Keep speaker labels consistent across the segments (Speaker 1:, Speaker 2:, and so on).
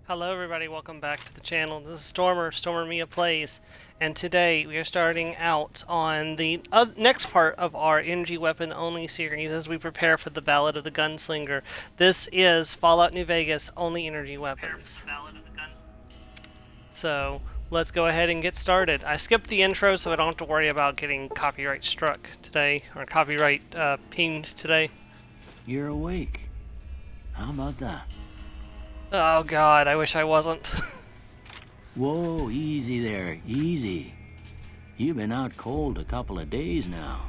Speaker 1: Hello everybody, welcome back to the channel. This is Stormer Mia Plays, and today we are starting out on the next part of our energy weapon only series as we prepare for the Ballad of the Gunslinger. This is Fallout New Vegas only energy weapons. So let's go ahead and get started. I skipped the intro so I don't have to worry about getting copyright struck today, or copyright pinged today.
Speaker 2: You're awake. How about that?
Speaker 1: Oh god, I wish I wasn't.
Speaker 2: Whoa, easy there, easy. You've been out cold a couple of days now.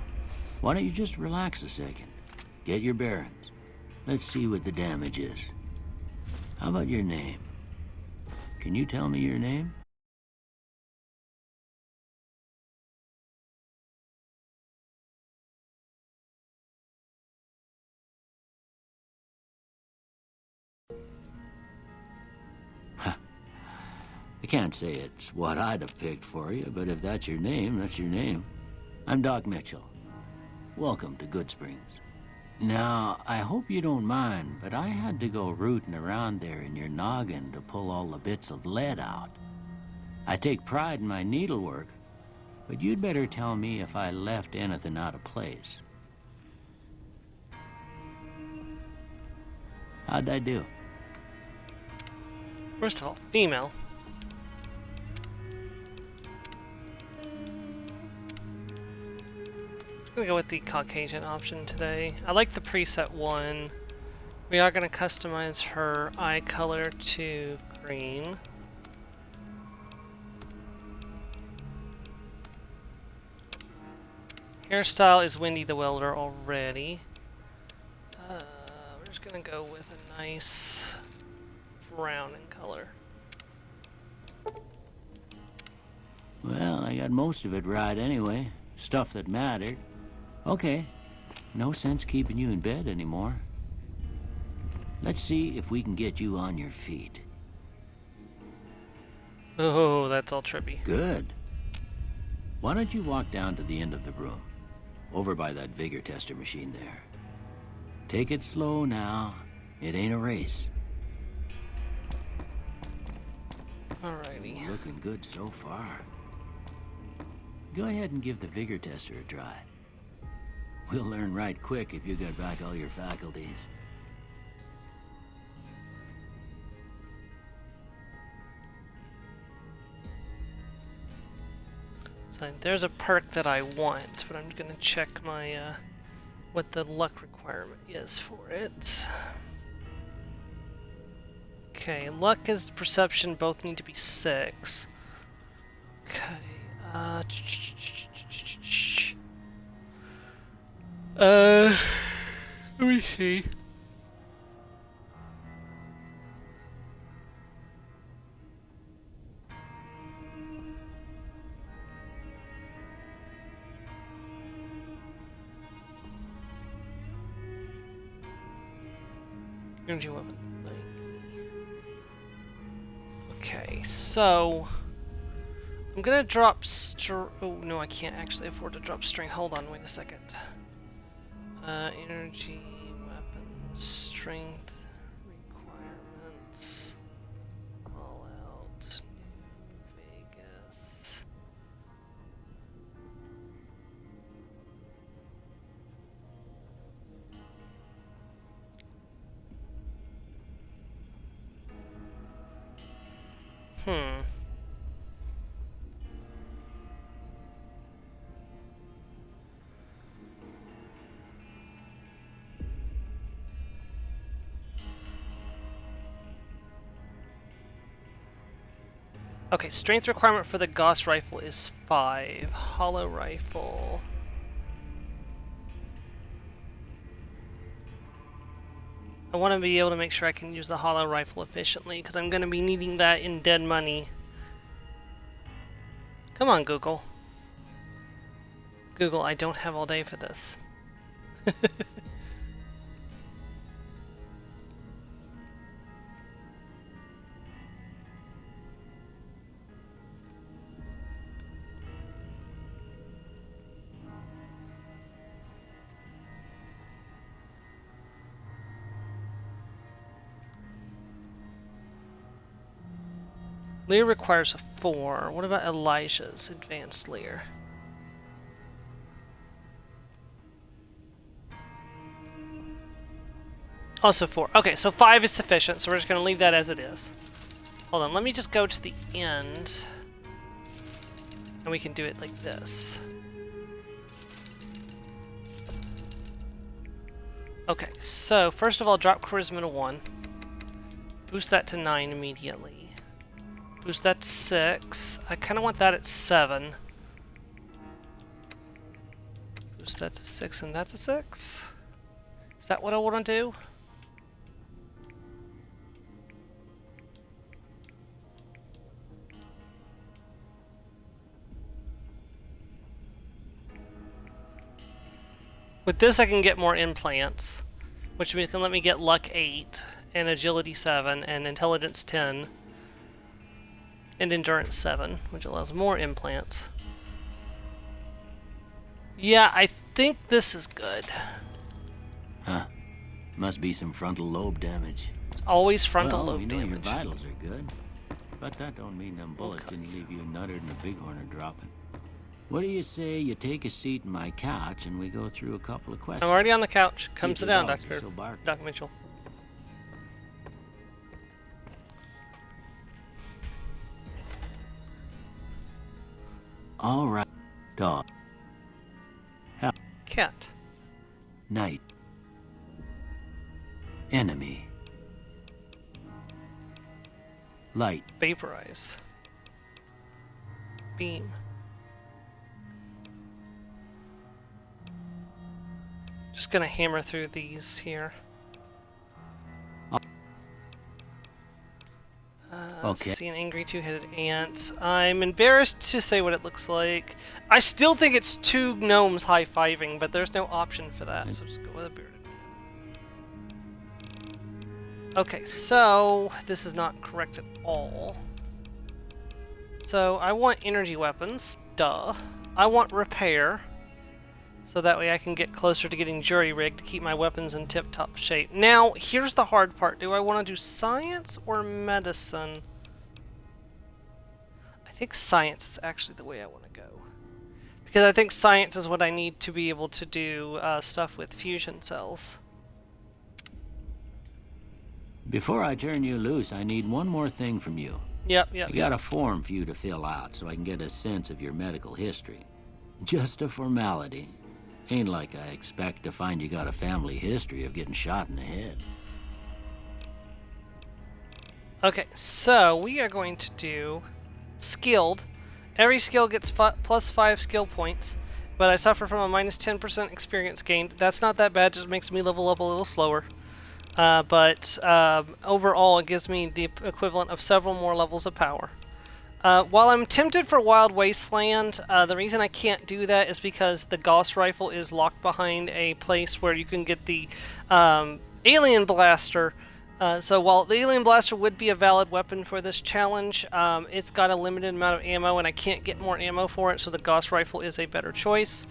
Speaker 2: Why don't you just relax a second? Get your bearings. Let's see what the damage is. How about your name? Can you tell me your name? I can't say it's what I'd have picked for you, but if that's your name, that's your name. I'm Doc Mitchell. Welcome to Goodsprings. Now, I hope you don't mind, but I had to go rooting around there in your noggin to pull all the bits of lead out. I take pride in my needlework, but you'd better tell me if I left anything out of place. How'd I do?
Speaker 1: First of all, female. I'm gonna go with the Caucasian option today. I like the preset one. We are gonna customize her eye color to green. Hairstyle is Wendy the Welder already. We're just gonna go with a nice brown in color.
Speaker 2: Well, I got most of it right anyway. Stuff that mattered. Okay. No sense keeping you in bed anymore. Let's see if we can get you on your feet.
Speaker 1: Oh, that's all trippy.
Speaker 2: Good. Why don't you walk down to the end of the room? Over by that vigor tester machine there. Take it slow now. It ain't a race.
Speaker 1: Alrighty.
Speaker 2: Looking good so far. Go ahead and give the vigor tester a try. We'll learn right quick if you got back all your faculties.
Speaker 1: So there's a perk that I want, but I'm gonna check my what the luck requirement is for it. Okay, luck and perception both need to be 6. Okay, let me see. Energy weapon. Okay, so I'm gonna drop oh no, I can't actually afford to drop string. Hold on, wait a second. Energy weapons, strength requirements, Fallout, New Vegas. Okay, strength requirement for the Gauss rifle is 5. Hollow rifle. I want to be able to make sure I can use the hollow rifle efficiently, because I'm going to be needing that in dead money. Come on, Google. Google, I don't have all day for this. Lear requires a 4. What about Elijah's advanced Lear? Also 4. Okay, so 5 is sufficient, so we're just going to leave that as it is. Hold on, let me just go to the end. And we can do it like this. Okay, so first of all, drop Charisma to 1. Boost that to 9 immediately. Boost that to 6. I kind of want that at 7. Boost that to 6 and that's a 6. Is that what I want to do? With this, I can get more implants, which can let me get luck 8, and agility 7, and intelligence 10, and endurance 7, which allows more implants. Yeah, I think this is good.
Speaker 2: Huh. Must be some frontal lobe damage.
Speaker 1: It's always frontal
Speaker 2: well,
Speaker 1: lobe
Speaker 2: we know
Speaker 1: damage.
Speaker 2: Your vitals are good, but that don't mean them bullets didn't leave you nuttered and a bighorn are dropping. What do you say you take a seat in my couch and we go through a couple of questions?
Speaker 1: I'm already on the couch. Come
Speaker 2: Keep
Speaker 1: sit
Speaker 2: your
Speaker 1: down,
Speaker 2: dog,
Speaker 1: Dr.
Speaker 2: so bark.
Speaker 1: Dr. Mitchell.
Speaker 2: All right. Dog. Hell.
Speaker 1: Cat.
Speaker 2: Night. Enemy. Light.
Speaker 1: Vaporize. Beam. Just gonna hammer through these here.
Speaker 2: Okay.
Speaker 1: See an angry two-headed ant. I'm embarrassed to say what it looks like. I still think it's 2 gnomes high-fiving, but there's no option for that, so just go with a bearded man. Okay, so this is not correct at all. So I want energy weapons, duh. I want repair, so that way I can get closer to getting jury-rigged to keep my weapons in tip-top shape. Now, here's the hard part. Do I want to do science or medicine? I think science is actually the way I want to go. Because I think science is what I need to be able to do stuff with fusion cells.
Speaker 2: Before I turn you loose, I need one more thing from you.
Speaker 1: Yep.
Speaker 2: I got a form for you to fill out so I can get a sense of your medical history. Just a formality. Ain't like I expect to find you got a family history of getting shot in the head.
Speaker 1: Okay, so we are going to do skilled. Every skill gets plus 5 skill points, but I suffer from a minus 10% experience gained. That's not that bad, just makes me level up a little slower. But overall, it gives me the equivalent of several more levels of power. While I'm tempted for Wild Wasteland, the reason I can't do that is because the Gauss rifle is locked behind a place where you can get the Alien Blaster. So while the Alien Blaster would be a valid weapon for this challenge, it's got a limited amount of ammo and I can't get more ammo for it, so the Gauss rifle is a better choice.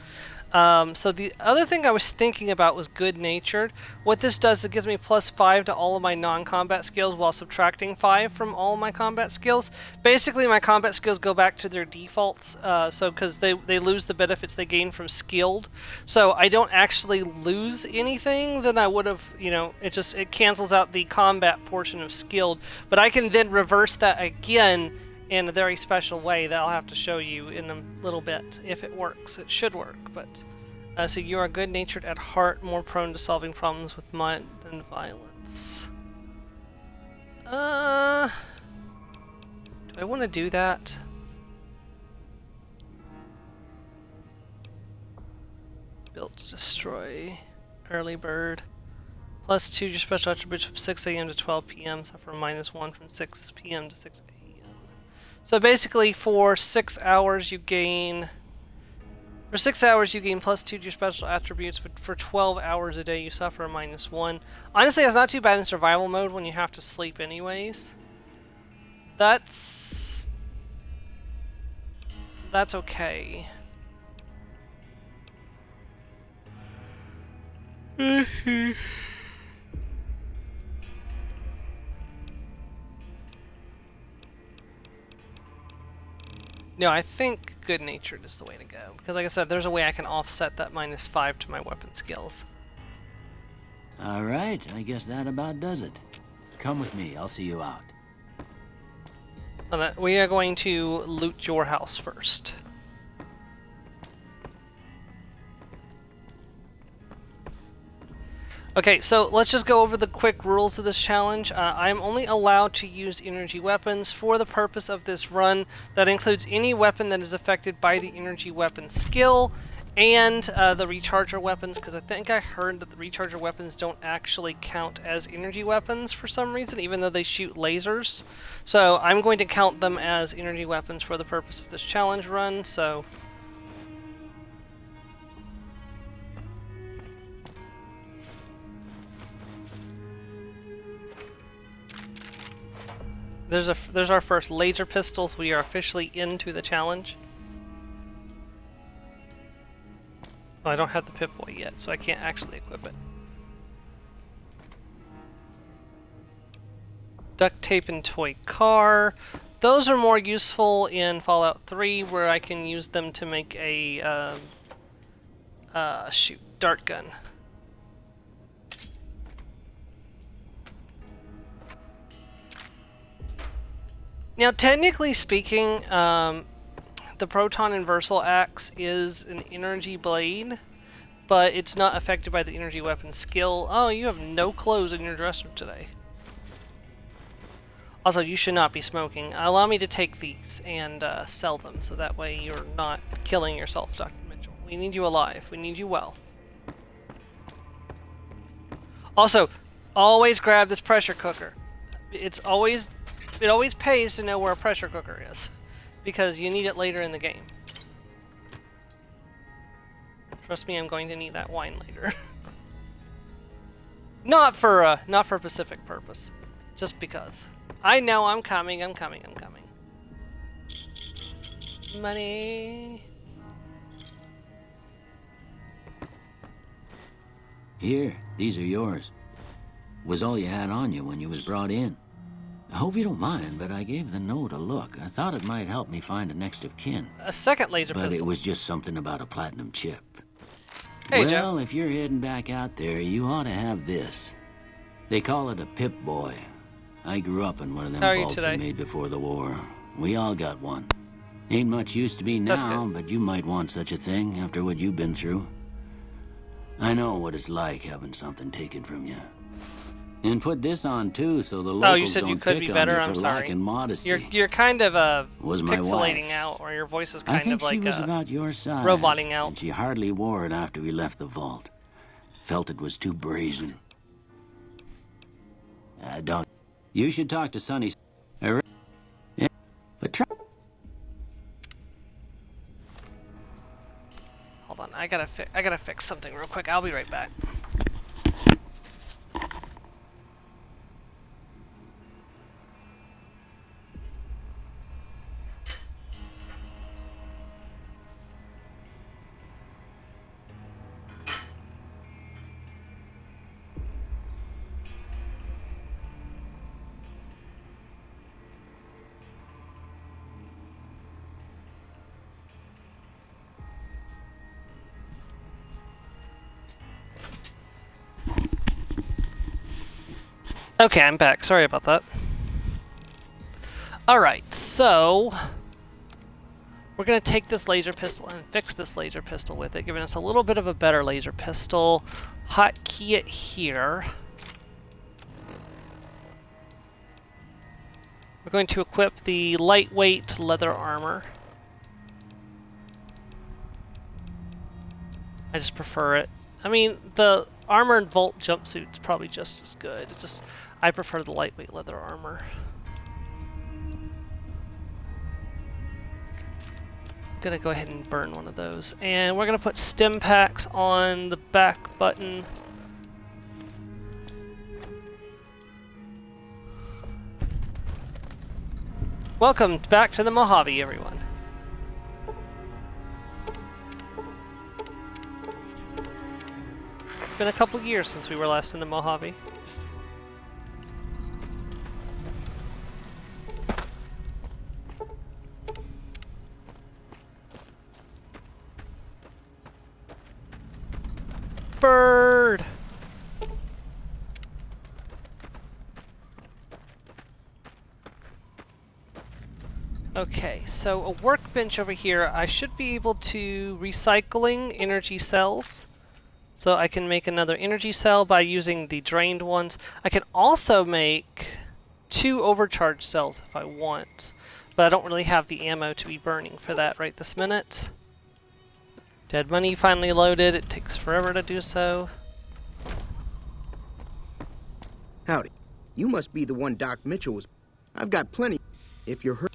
Speaker 1: So the other thing I was thinking about was good-natured. What this does, it gives me plus 5 to all of my non-combat skills while subtracting 5 from all of my combat skills. Basically, my combat skills go back to their defaults, because they lose the benefits they gain from skilled. So I don't actually lose anything than I would have, it cancels out the combat portion of skilled. But I can then reverse that again in a very special way that I'll have to show you in a little bit if it works. It should work, but so you are good-natured at heart, more prone to solving problems with mind than violence. Do I want to do that? Built to destroy. Early bird. Plus 2 your special attributes from 6 a.m. to 12 p.m. Suffer -1 from 6 p.m. to 6 a.m. So basically, for 6 hours you gain... For 6 hours you gain plus 2 to your special attributes, but for 12 hours a day you suffer a -1. Honestly, that's not too bad in survival mode when you have to sleep anyways. That's okay. No, I think good-natured is the way to go. Because like I said, there's a way I can offset that -5 to my weapon skills.
Speaker 2: All right, I guess that about does it. Come with me, I'll see you out.
Speaker 1: We are going to loot your house first. Okay, so let's just go over the quick rules of this challenge. I'm only allowed to use energy weapons for the purpose of this run. That includes any weapon that is affected by the energy weapon skill and the recharger weapons, because I think I heard that the recharger weapons don't actually count as energy weapons for some reason, even though they shoot lasers. So I'm going to count them as energy weapons for the purpose of this challenge run, so... There's our first laser pistols. We are officially into the challenge. Oh, I don't have the Pip-Boy yet, so I can't actually equip it. Duct tape and toy car. Those are more useful in Fallout 3, where I can use them to make a dart gun. Now, technically speaking, the Proton Inversal Axe is an energy blade, but it's not affected by the energy weapon skill. Oh, you have no clothes in your dresser today. Also, you should not be smoking. Allow me to take these and sell them, so that way you're not killing yourself, Dr. Mitchell. We need you alive. We need you well. Also, always grab this pressure cooker. It always pays to know where a pressure cooker is, because you need it later in the game. Trust me, I'm going to need that wine later. Not for Pacific purpose, just because. I know I'm coming. Money.
Speaker 2: Here, these are yours. Was all you had on you when you was brought in. I hope you don't mind, but I gave the note a look. I thought it might help me find a next of kin.
Speaker 1: A second laser pistol.
Speaker 2: But it was just something about a platinum chip.
Speaker 1: Hey,
Speaker 2: well,
Speaker 1: Joe.
Speaker 2: If you're heading back out there, you ought to have this. They call it a Pip-Boy. I grew up in one of them vaults they made before the war. We all got one. Ain't much use to be now, but you might want such a thing after what you've been through. I know what it's like having something taken from you. And put this on too, so the locals
Speaker 1: you said
Speaker 2: don't
Speaker 1: you could
Speaker 2: pick
Speaker 1: be better.
Speaker 2: on you
Speaker 1: I'm
Speaker 2: for
Speaker 1: sorry.
Speaker 2: lacking modesty.
Speaker 1: You're kind of
Speaker 2: was my
Speaker 1: pixelating
Speaker 2: wife's.
Speaker 1: out, or your voice is
Speaker 2: I
Speaker 1: kind
Speaker 2: think
Speaker 1: of like
Speaker 2: she was about your size,
Speaker 1: roboting out.
Speaker 2: and she hardly wore it after we left the vault. Felt it was too brazen. Don't. You should talk to Sonny. Yeah, but try.
Speaker 1: Hold on, I gotta fix something real quick. I'll be right back. Okay, I'm back. Sorry about that. Alright, so we're going to take this laser pistol and fix this laser pistol with it, giving us a little bit of a better laser pistol. Hotkey it here. We're going to equip the lightweight leather armor. I just prefer it. I mean, the armor and Volt jumpsuit's probably just as good. I prefer the lightweight leather armor. I'm gonna go ahead and burn one of those. And we're gonna put stim packs on the back button. Welcome back to the Mojave, everyone. It's been a couple years since we were last in the Mojave. bird! Okay, so a workbench over here. I should be able to recycling energy cells. So I can make another energy cell by using the drained ones. I can also make 2 overcharged cells if I want. But I don't really have the ammo to be burning for that right this minute. Dead money finally loaded. It takes forever to do so.
Speaker 3: Howdy. You must be the one Doc Mitchell was... I've got plenty if you're hurt.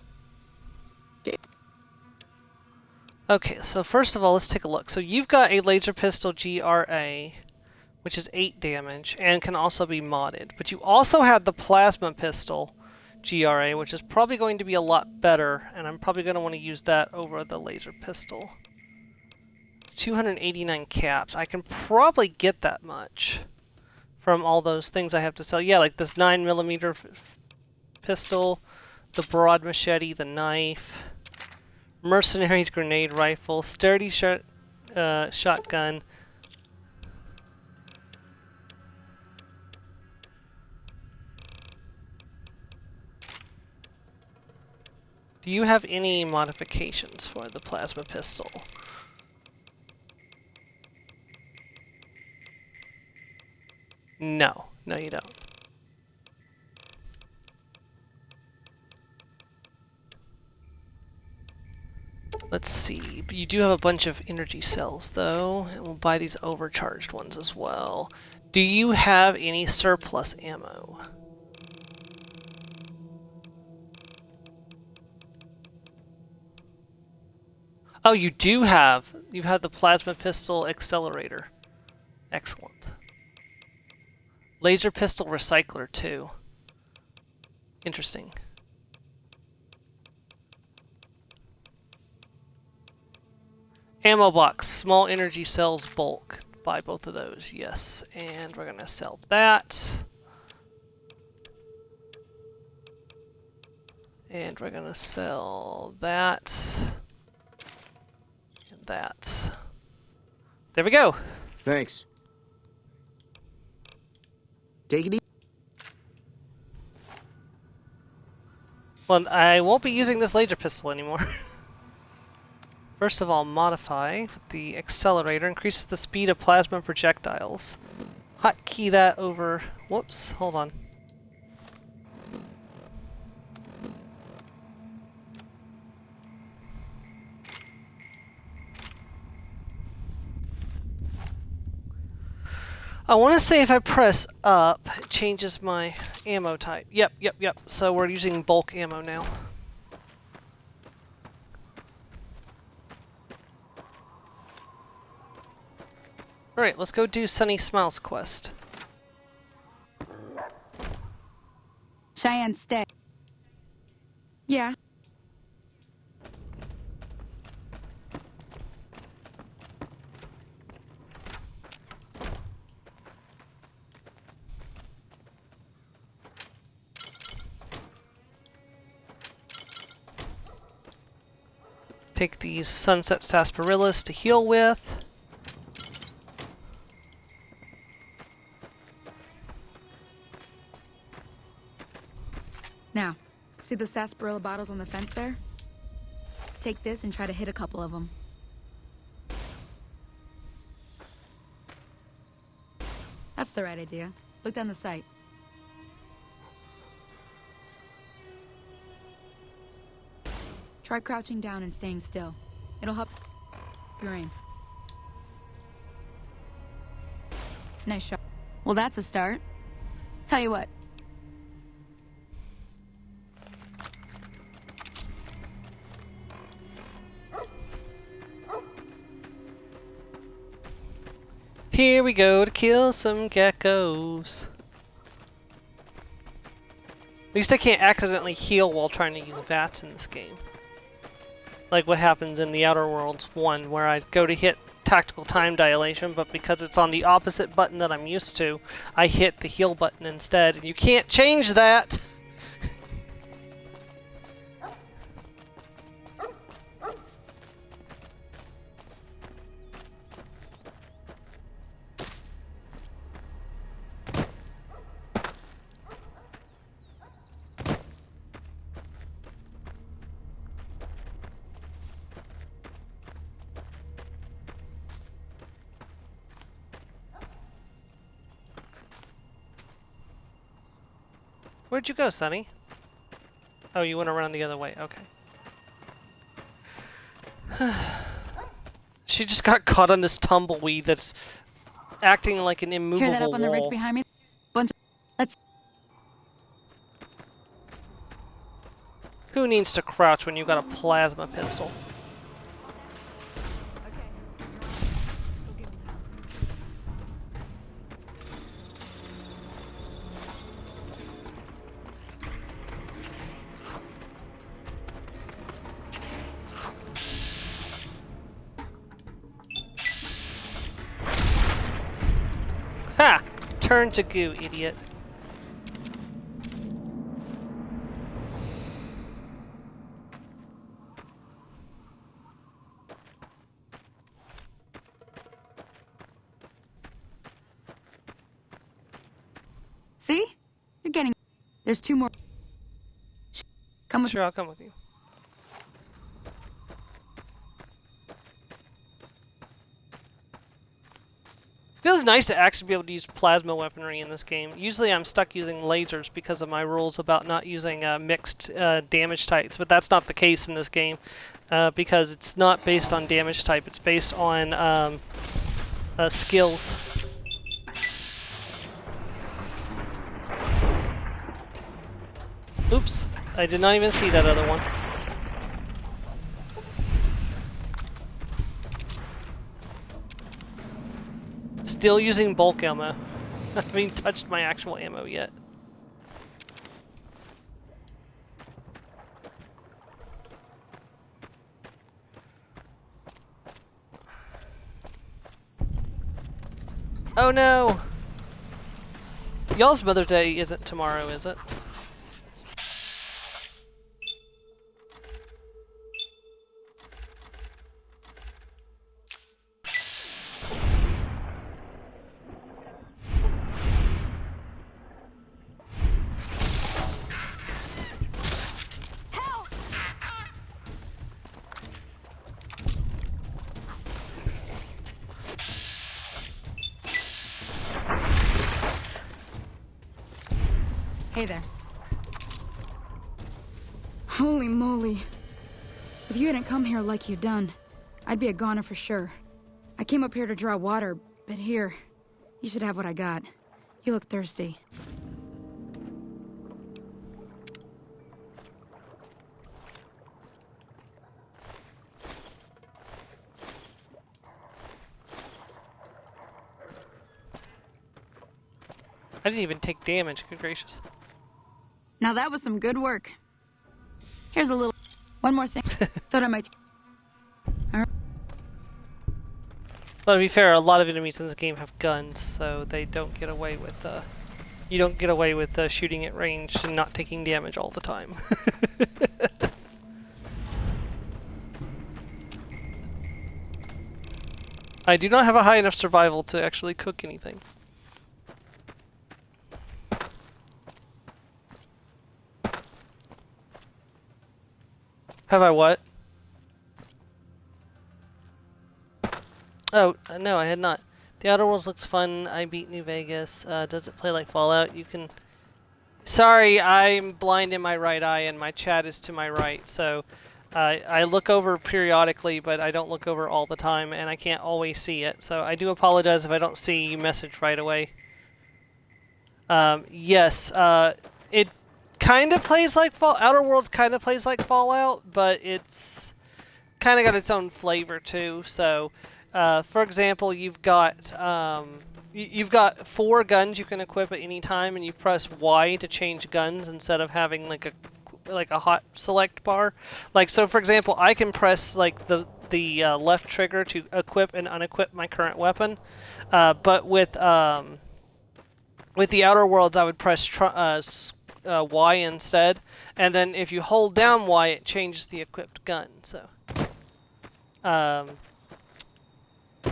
Speaker 1: Okay, so first of all, let's take a look. So you've got a laser pistol GRA, which is 8 damage, and can also be modded. But you also have the plasma pistol GRA, which is probably going to be a lot better, and I'm probably going to want to use that over the laser pistol. It's 289 caps. I can probably get that much from all those things I have to sell. Yeah, like this 9mm pistol, the broad machete, the knife, mercenaries grenade rifle, sturdy shotgun. Do you have any modifications for the plasma pistol? No. No, you don't. Let's see. You do have a bunch of energy cells, though. And we'll buy these overcharged ones as well. Do you have any surplus ammo? Oh, you do have. You have the plasma pistol accelerator. Excellent. Laser pistol recycler, too. Interesting. Ammo box, small energy cells, bulk. Buy both of those, yes. And we're gonna sell that. And we're gonna sell that. And that. There we go.
Speaker 3: Thanks. Take it easy.
Speaker 1: Well, I won't be using this laser pistol anymore. First of all, modify the accelerator. Increases the speed of plasma projectiles. Hotkey that over... Whoops, hold on. I want to say if I press up, it changes my ammo type. Yep. So we're using bulk ammo now. Alright, let's go do Sunny Smiles quest.
Speaker 4: Cheyenne, stay. Yeah.
Speaker 1: Take these Sunset Sarsaparillas to heal with.
Speaker 4: Now, see the sarsaparilla bottles on the fence there? Take this and try to hit a couple of them. That's the right idea. Look down the sight. Try crouching down and staying still. It'll help your aim. Nice shot. Well, that's a start. Tell you what.
Speaker 1: Here we go to kill some geckos. At least I can't accidentally heal while trying to use VATS in this game. Like what happens in the Outer Worlds 1, where I go to hit tactical time dilation, but because it's on the opposite button that I'm used to, I hit the heal button instead, and you can't change that! Where'd you go, Sonny? Oh, you went around the other way. Okay. She just got caught on this tumbleweed that's acting like an immovable
Speaker 4: Hear that up on the ridge
Speaker 1: wall.
Speaker 4: behind me? Bunch of... Let's...
Speaker 1: Who needs to crouch when you got a plasma pistol? Ha! Turn to goo, idiot.
Speaker 4: See? You're getting... There's 2 more. Come with
Speaker 1: Sure, I'll come with you. Feels nice to actually be able to use plasma weaponry in this game. Usually I'm stuck using lasers because of my rules about not using mixed damage types, but that's not the case in this game because it's not based on damage type, it's based on skills. Oops, I did not even see that other one. Still using bulk ammo. I haven't even touched my actual ammo yet. Oh no! Y'all's Mother's Day isn't tomorrow, is it?
Speaker 4: Hey there. Holy moly. If you hadn't come here like you done, I'd be a goner for sure. I came up here to draw water, but here, you should have what I got. You look thirsty.
Speaker 1: I didn't even take damage, good gracious.
Speaker 4: Now that was some good work. Here's a little... One more thing. Thought I might...
Speaker 1: But to be fair, a lot of enemies in this game have guns, so they don't get away with, you don't get away with shooting at range and not taking damage all the time. I do not have a high enough survival to actually cook anything. Have I what? Oh, no, I had not. The Outer Worlds looks fun. I beat New Vegas. Does it play like Fallout? You can... Sorry, I'm blind in my right eye and my chat is to my right, so I look over periodically, but I don't look over all the time, and I can't always see it. So I do apologize if I don't see you message right away. Yes, it kind of plays like Outer Worlds kind of plays like Fallout, but it's kind of got its own flavor too. So, for example, you've got 4 guns you can equip at any time, and you press Y to change guns instead of having like a hot select bar. Like, so for example, I can press like the left trigger to equip and unequip my current weapon, but with the Outer Worlds, I would press Y instead, and then if you hold down Y, it changes the equipped gun. So,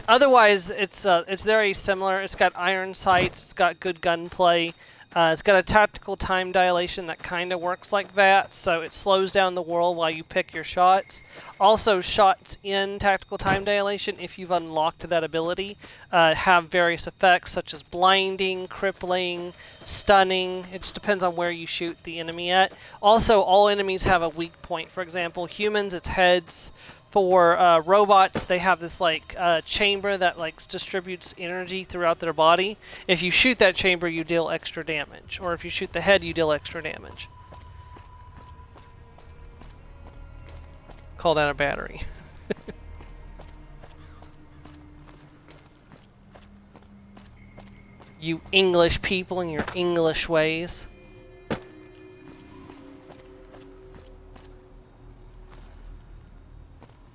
Speaker 1: otherwise, it's very similar. It's got iron sights. It's got good gunplay. It's got a tactical time dilation that kind of works like that, so it slows down the world while you pick your shots. Also, shots in tactical time dilation, if you've unlocked that ability, have various effects such as blinding, crippling, stunning. It just depends on where you shoot the enemy at. Also, all enemies have a weak point. For example, humans, it's heads. For robots, they have this like chamber that like distributes energy throughout their body. If you shoot that chamber, you deal extra damage, or if you shoot the head, you deal extra damage. Call that a battery. You English people and your English ways.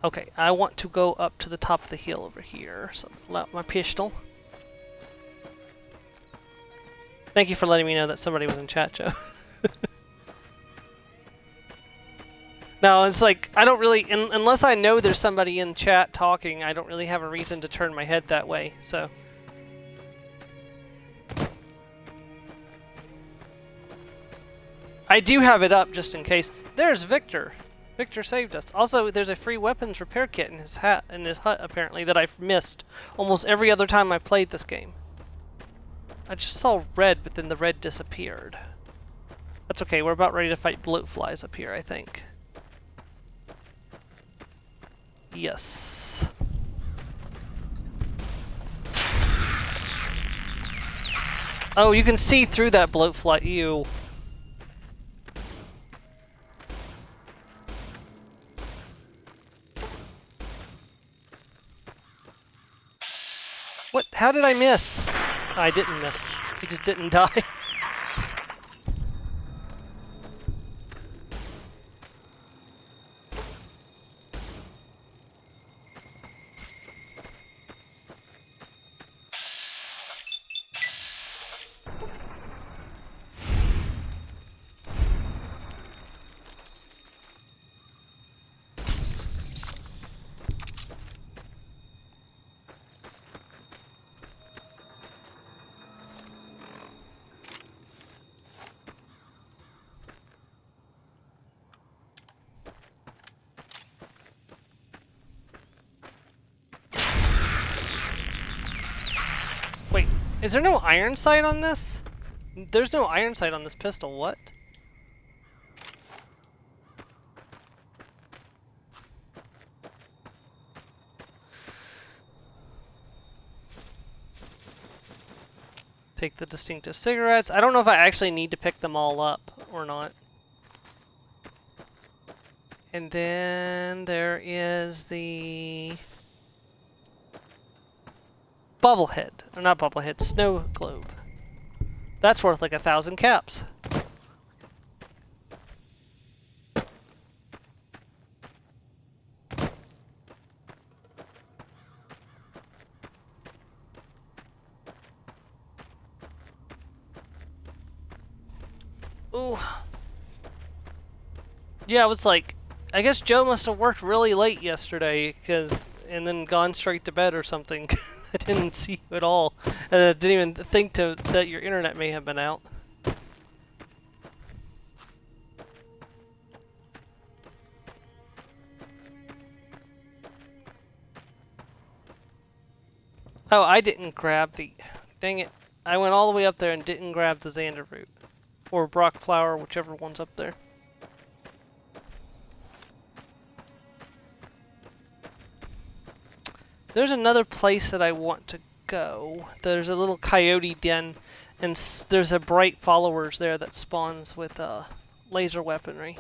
Speaker 1: Okay, I want to go up to the top of the hill over here, so pull out my pistol. Thank you for letting me know that somebody was in chat, Joe. No, it's like, I don't really, unless I know there's somebody in chat talking, I don't really have a reason to turn my head that way, so. I do have it up just in case. There's Victor. Victor saved us. Also, there's a free weapons repair kit in his hut apparently that I've missed almost every other time I played this game. I just saw red, but then the red disappeared. That's okay. We're about ready to fight bloat flies up here, I think. Yes. Oh, you can see through that bloat fly. Ew. What? How did I miss? I didn't miss. He just didn't die. Wait, is there no iron sight on this? There's no iron sight on this pistol, what? Take the distinctive cigarettes. I don't know if I actually need to pick them all up or not. And then there is the bubblehead, or not bubblehead, snow globe. That's worth like 1,000 caps. Ooh. Yeah, I was like, I guess Joe must have worked really late yesterday, and then gone straight to bed or something. I didn't see you at all. And I didn't even think that your internet may have been out. Oh, I didn't grab the... Dang it. I went all the way up there and didn't grab the Xander root. Or Brock flower, whichever one's up there. There's another place that I want to go. There's a little coyote den, and there's a bright followers there that spawns with laser weaponry.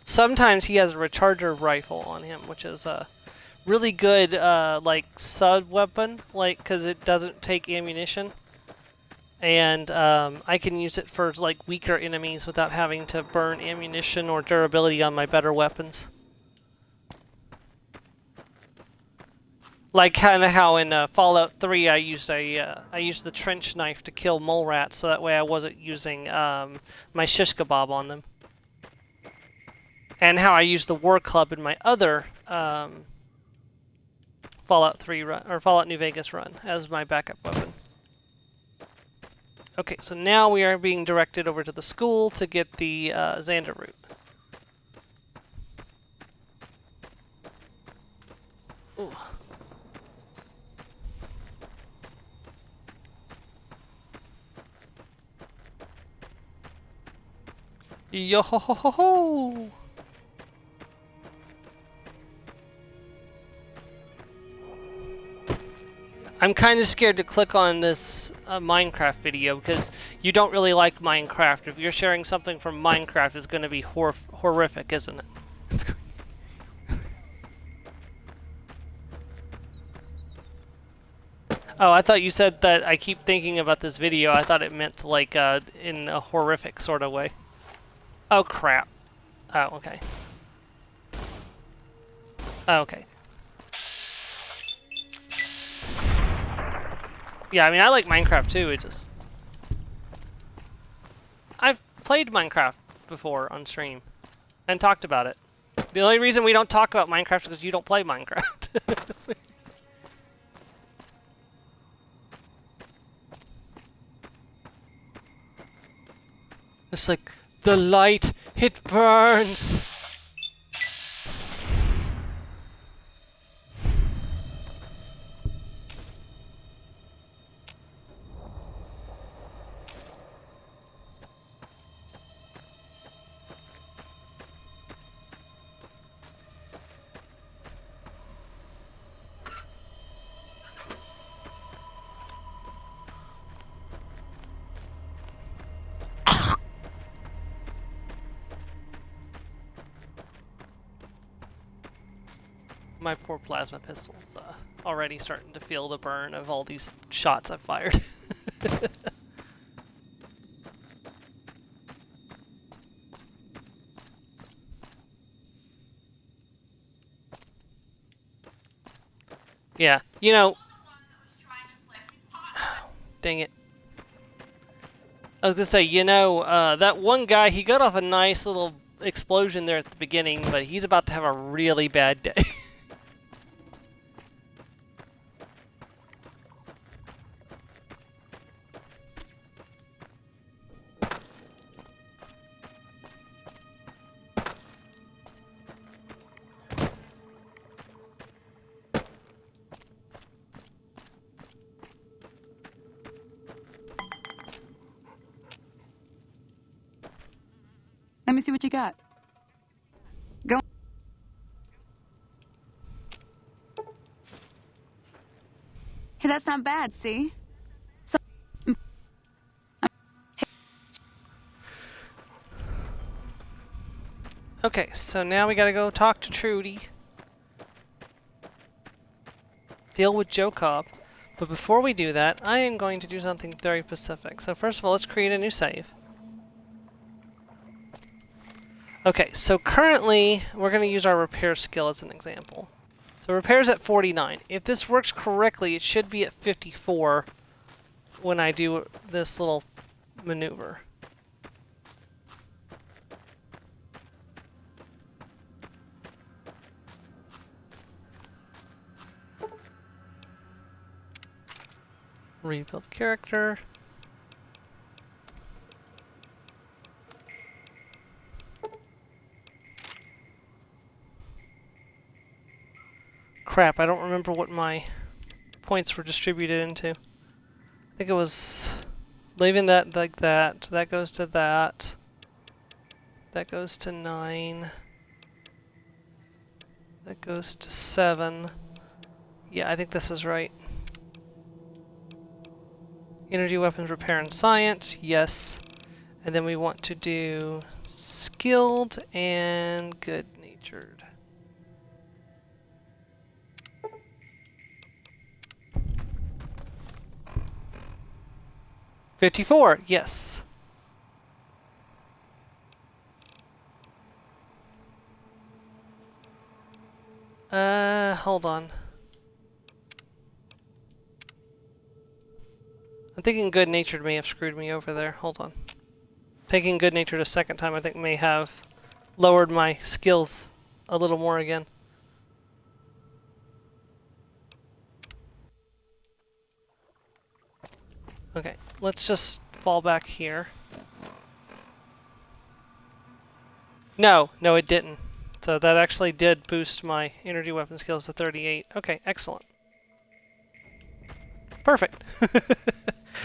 Speaker 1: Sometimes he has a recharger rifle on him, which is a really good like sub weapon, like because it doesn't take ammunition, and I can use it for like weaker enemies without having to burn ammunition or durability on my better weapons. Like kind of how in Fallout 3 I used the trench knife to kill mole rats, so that way I wasn't using my shish kebab on them. And how I used the war club in my other Fallout 3 run or Fallout New Vegas run as my backup weapon. Okay, so now we are being directed over to the school to get the Xander route. Ooh. Yo ho ho ho ho! I'm kind of scared to click on this Minecraft video because you don't really like Minecraft. If you're sharing something from Minecraft, it's going to be horrific, isn't it? Oh, I thought you said that I keep thinking about this video. I thought it meant like in a horrific sort of way. Oh, crap. Oh, okay. Oh, okay. Yeah, I mean, I like Minecraft too. It just... I've played Minecraft before on stream and talked about it. The only reason we don't talk about Minecraft is because you don't play Minecraft. It's like, the light, it burns! My poor plasma pistol's already starting to feel the burn of all these shots I've fired. Yeah, you know... Dang it. I was gonna say, you know, that one guy, he got off a nice little explosion there at the beginning, but he's about to have a really bad day.
Speaker 4: Let me see what you got. Go. Hey, that's not bad, see? So
Speaker 1: Okay, so now we gotta go talk to Trudy. Deal with Joe Cobb. But before we do that, I am going to do something very specific. So first of all, let's create a new save. Okay, so currently, we're going to use our repair skill as an example. So repair's at 49. If this works correctly, it should be at 54 when I do this little maneuver. Rebuild character. Crap, I don't remember what my points were distributed into. I think it was leaving that like that. That goes to that. That goes to 9. That goes to 7. Yeah, I think this is right. Energy weapons repair and science, yes. And then we want to do skilled and good natured. $54, yes. Hold on. I'm thinking good natured may have screwed me over there. Hold on. Taking good natured a second time I think may have lowered my skills a little more again. Okay, let's just fall back here. No, it didn't. So that actually did boost my energy weapon skills to 38. Okay, excellent. Perfect.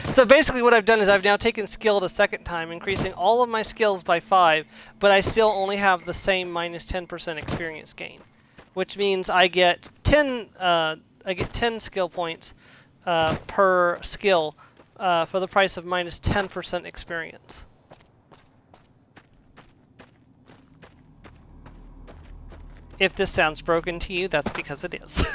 Speaker 1: So basically what I've done is I've now taken skilled a second time, increasing all of my skills by 5, but I still only have the same minus 10% experience gain, which means I get 10 skill points per skill for the price of minus 10% experience. If this sounds broken to you, that's because it is.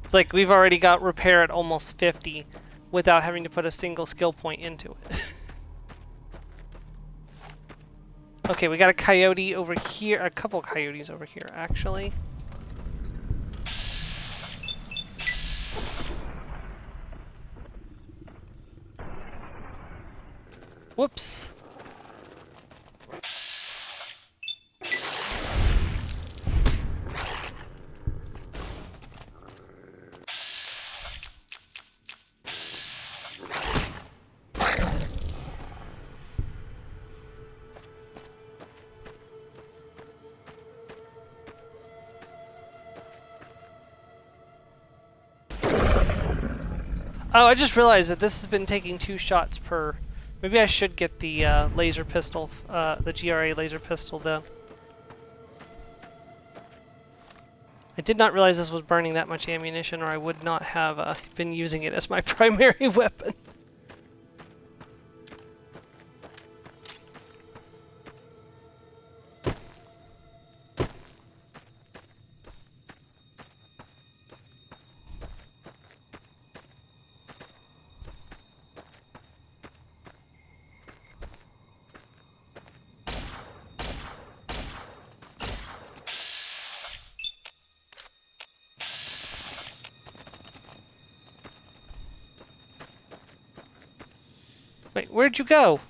Speaker 1: It's like we've already got repair at almost 50 without having to put a single skill point into it. Okay, we got a coyote over here, a couple coyotes over here actually. Whoops. Oh, I just realized that this has been taking 2 shots per... Maybe I should get the laser pistol, the GRA laser pistol then. I did not realize this was burning that much ammunition, or I would not have been using it as my primary weapon. Wait, where'd you go?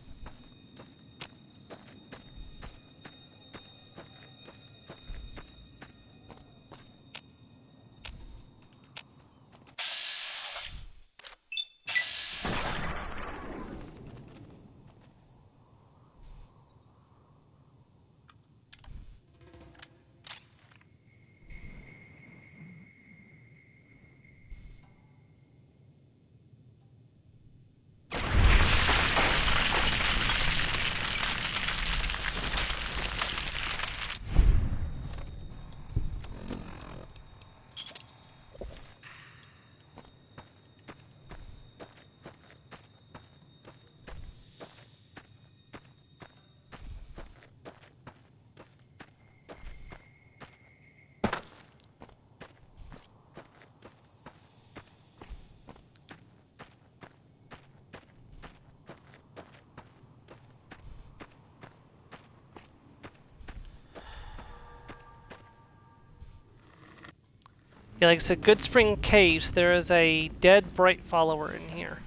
Speaker 1: Yeah, like I said, Good Spring Caves, there is a dead bright follower in here.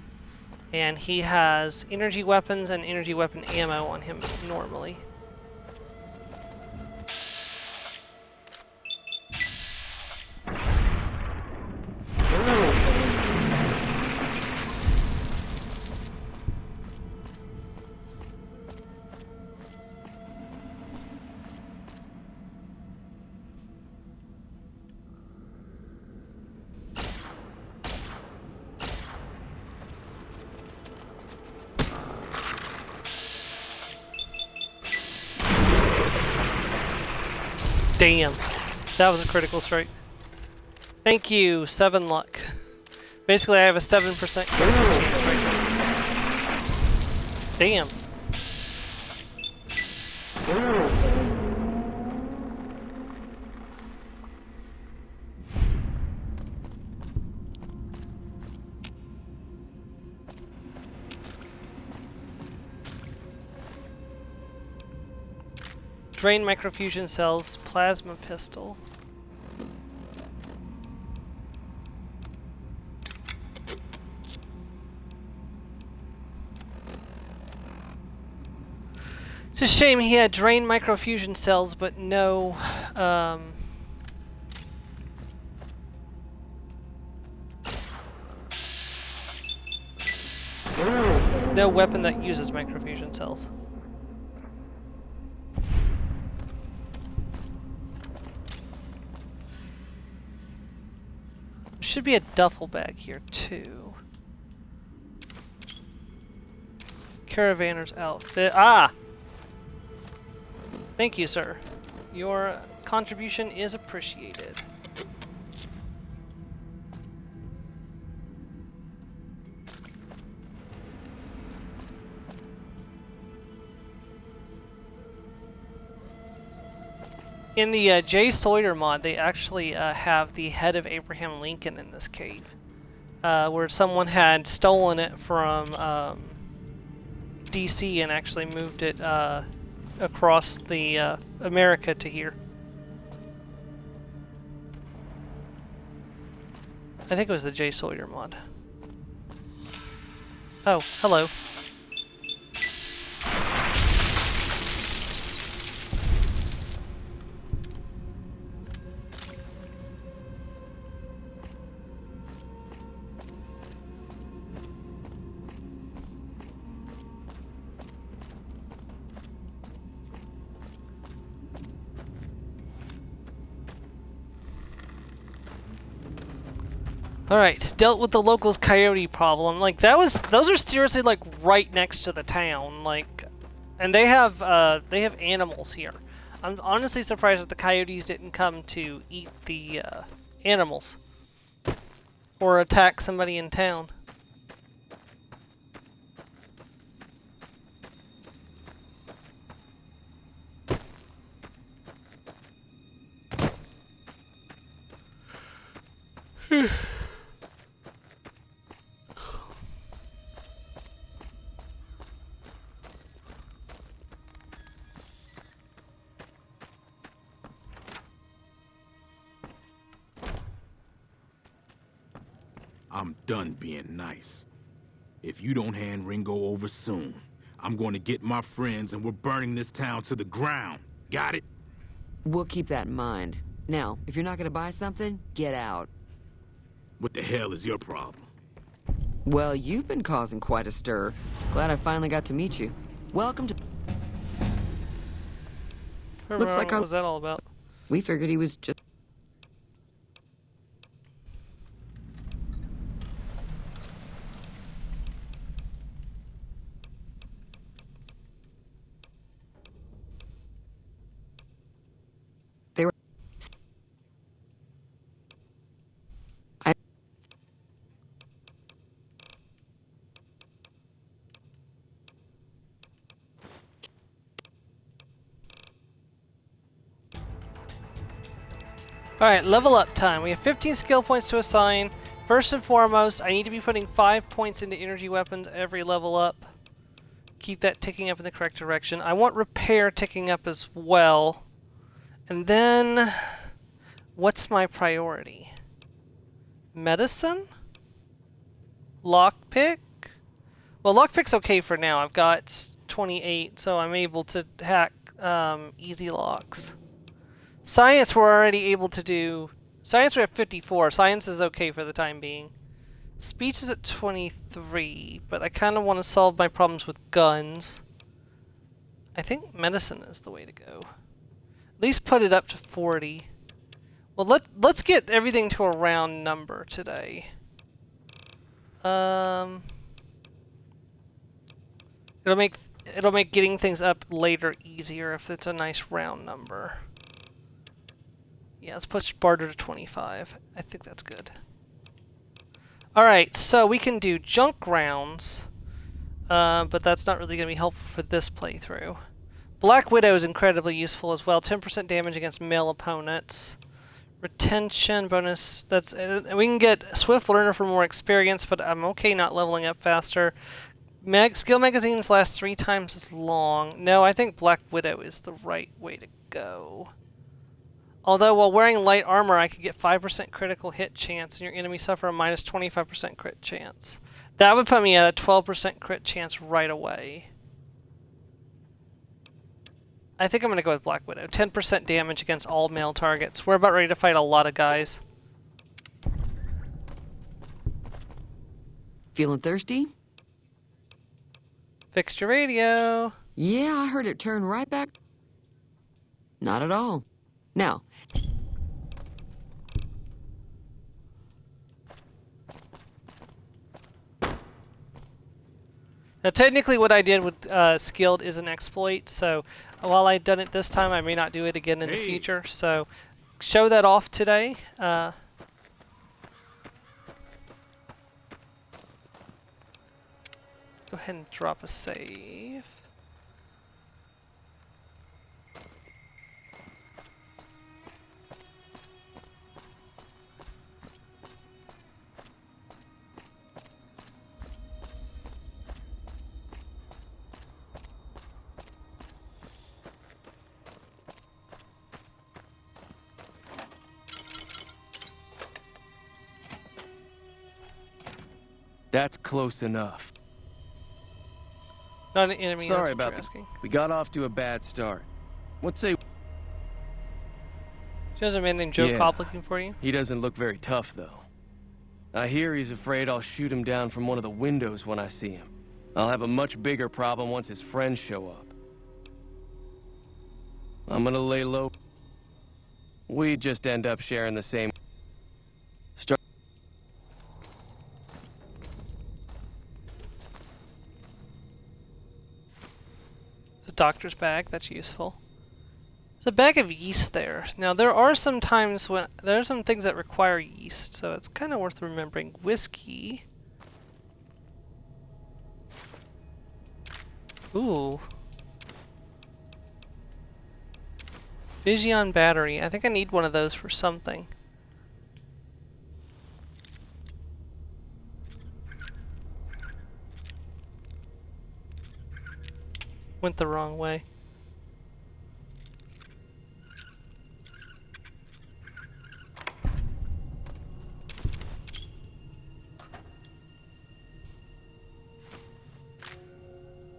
Speaker 1: And he has energy weapons and energy weapon ammo on him normally. Damn. That was a critical strike. Thank you, 7 luck. Basically, I have a 7% critical chance right now. Damn. Drain microfusion cells, plasma pistol. It's a shame he had drain microfusion cells, but no, no weapon that uses microfusion cells. There should be a duffel bag here too. Caravanner's outfit. Ah! Thank you, sir. Your contribution is appreciated. In the Jay Sawyer mod, they actually have the head of Abraham Lincoln in this cave, where someone had stolen it from DC and actually moved it across the America to here. I think it was the Jay Sawyer mod. Oh, hello. Alright, dealt with the locals' coyote problem. Like, those are seriously, like, right next to the town, like, and they have animals here. I'm honestly surprised that the coyotes didn't come to eat the, animals. Or attack somebody in town.
Speaker 5: I'm done being nice. If you don't hand Ringo over soon, I'm going to get my friends and we're burning this town to the ground. Got it?
Speaker 6: We'll keep that in mind. Now, if you're not gonna buy something, get out.
Speaker 5: What the hell is your problem?
Speaker 6: Well, you've been causing quite a stir. Glad I finally got to meet you. Welcome to... Looks like
Speaker 1: what was that all about?
Speaker 6: We figured he was just... They were...
Speaker 1: Alright, level up time. We have 15 skill points to assign. First and foremost, I need to be putting 5 points into energy weapons every level up. Keep that ticking up in the correct direction. I want repair ticking up as well. And then, what's my priority? Medicine? Lockpick? Well, lockpick's okay for now. I've got 28, so I'm able to hack easy locks. Science we're already able to do. Science we have 54. Science is okay for the time being. Speech is at 23, but I kind of want to solve my problems with guns. I think medicine is the way to go. At least put it up to 40. Well, let's get everything to a round number today. It'll make getting things up later easier if it's a nice round number. Yeah, let's put barter to 25. I think that's good. Alright, so we can do junk rounds, but that's not really going to be helpful for this playthrough. Black Widow is incredibly useful as well. 10% damage against male opponents. Retention bonus. That's we can get Swift Learner for more experience, but I'm okay not leveling up faster. Skill magazines last 3 times as long. No, I think Black Widow is the right way to go. Although while wearing light armor, I could get 5% critical hit chance, and your enemy suffer a minus 25% crit chance. That would put me at a 12% crit chance right away. I think I'm going to go with Black Widow. 10% damage against all male targets. We're about ready to fight a lot of guys.
Speaker 6: Feeling thirsty?
Speaker 1: Fixed your radio.
Speaker 6: Yeah, I heard it turn right back. Not at all. Now,
Speaker 1: Now, technically, what I did with skilled is an exploit, so while I've done it this time, I may not do it again in the future. So, show that off today. Go ahead and drop a save.
Speaker 7: That's close enough.
Speaker 1: Not an enemy.
Speaker 7: Sorry
Speaker 1: that's what
Speaker 7: about
Speaker 1: you're
Speaker 7: that.
Speaker 1: asking.
Speaker 7: We got off to a bad start. What's say?
Speaker 1: There's a man named Joe
Speaker 7: Yeah.
Speaker 1: Cobb looking for you.
Speaker 7: He doesn't look very tough, though. I hear he's afraid I'll shoot him down from one of the windows when I see him. I'll have a much bigger problem once his friends show up. I'm gonna lay low. We just end up sharing the same...
Speaker 1: It's a doctor's bag. That's useful. There's a bag of yeast there. Now, there are some times when... There are some things that require yeast, so it's kind of worth remembering. Whiskey. Ooh. Vision battery. I think I need one of those for something. Went the wrong way.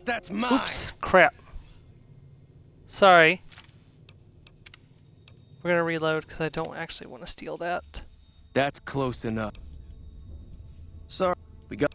Speaker 7: That's mine!
Speaker 1: Oops, crap. Sorry. We're gonna reload because I don't actually want to steal that.
Speaker 7: That's close enough. Sorry, we got...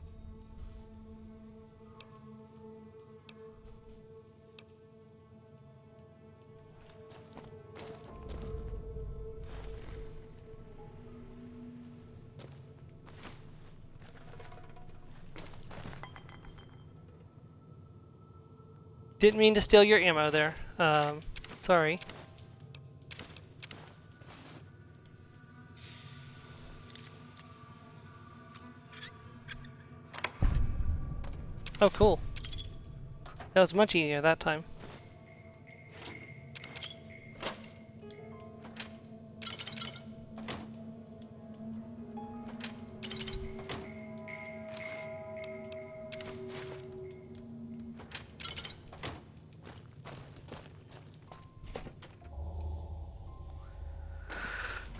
Speaker 1: Didn't mean to steal your ammo there. Sorry. Oh, cool. That was much easier that time.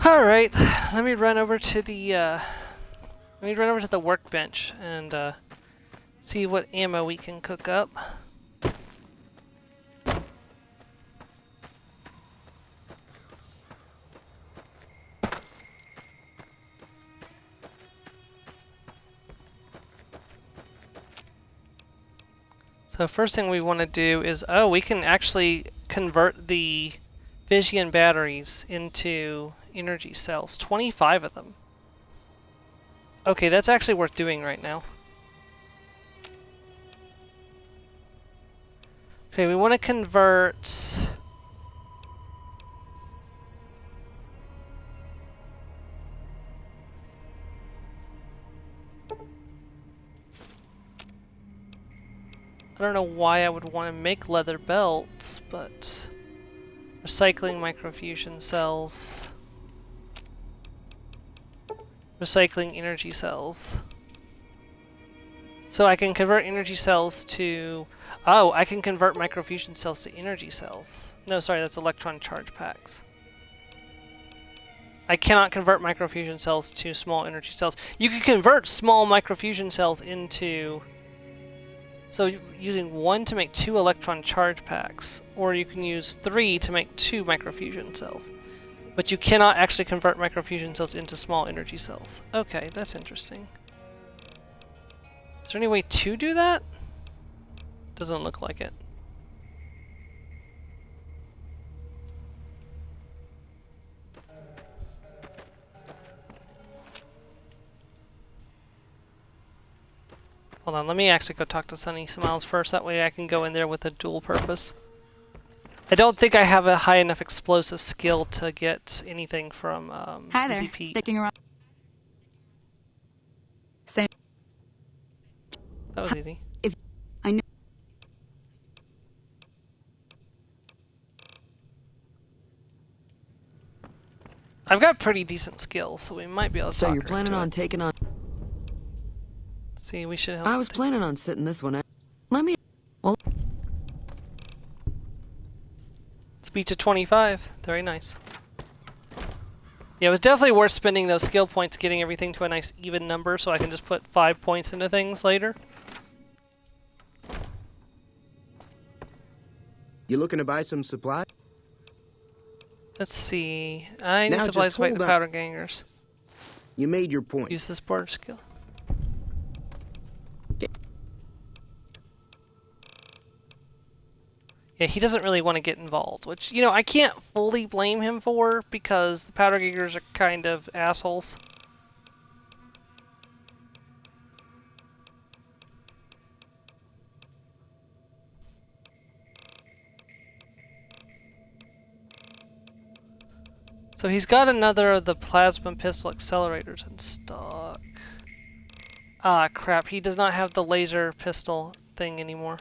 Speaker 1: All right, let me run over to the workbench and see what ammo we can cook up. So first thing we want to do is, oh, we can actually convert the Vision batteries into energy cells. 25 of them. Okay, that's actually worth doing right now. Okay, we want to convert... I don't know why I would want to make leather belts, but... Recycling microfusion cells. Recycling energy cells. So I can convert energy cells to... Oh, I can convert microfusion cells to energy cells. No, sorry, that's electron charge packs. I cannot convert microfusion cells to small energy cells. You can convert small microfusion cells into... So using 1 to make 2 electron charge packs, or you can use 3 to make 2 microfusion cells. But you cannot actually convert microfusion cells into small energy cells. Okay, that's interesting. Is there any way to do that? Doesn't look like it. Hold on, let me actually go talk to Sunny Smiles first. That way I can go in there with a dual purpose. I don't think I have a high enough explosive skill to get anything from
Speaker 4: Hi there.
Speaker 1: Easy Pete.
Speaker 4: Sticking around. Same.
Speaker 1: That was easy.
Speaker 4: If I know.
Speaker 1: I've got pretty decent skills, so we might be able to
Speaker 6: So
Speaker 1: talk
Speaker 6: you're
Speaker 1: her
Speaker 6: planning
Speaker 1: into
Speaker 6: on
Speaker 1: it.
Speaker 6: taking on...
Speaker 1: See, we should help.
Speaker 6: I was planning on sitting this one out. Let me... Well,
Speaker 1: Speech of 25. Very nice. Yeah, it was definitely worth spending those skill points getting everything to a nice even number so I can just put 5 points into things later.
Speaker 3: You looking to buy some supplies?
Speaker 1: Let's see. I need
Speaker 3: Now
Speaker 1: supplies
Speaker 3: just
Speaker 1: to fight the
Speaker 3: hold on.
Speaker 1: powder gangers.
Speaker 3: You made your point.
Speaker 1: Use this board skill. Yeah, he doesn't really want to get involved, which, you know, I can't fully blame him for because the powder gangers are kind of assholes. So he's got another of the plasma pistol accelerators in stock. Ah, crap. He does not have the laser pistol thing anymore.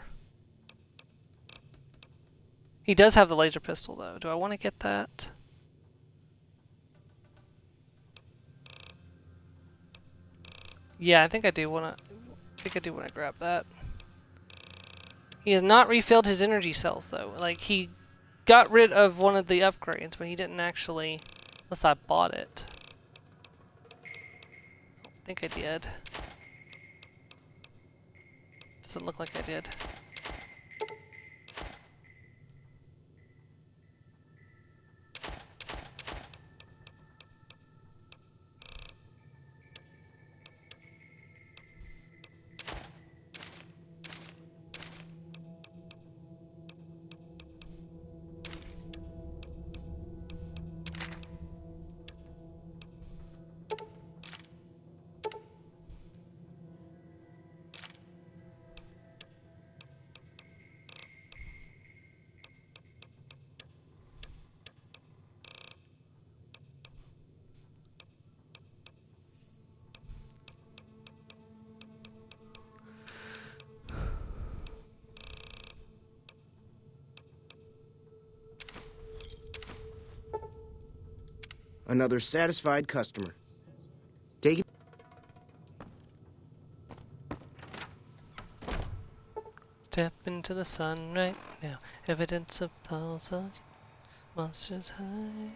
Speaker 1: He does have the laser pistol, though. Do I want to get that? Yeah, I think I do want to grab that. He has not refilled his energy cells, though. Like, he got rid of one of the upgrades, but he didn't actually... Unless I bought it. I think I did. Doesn't look like I did.
Speaker 3: Another satisfied customer. Take it.
Speaker 1: Step into the sun right now. Evidence of pulse on monsters high.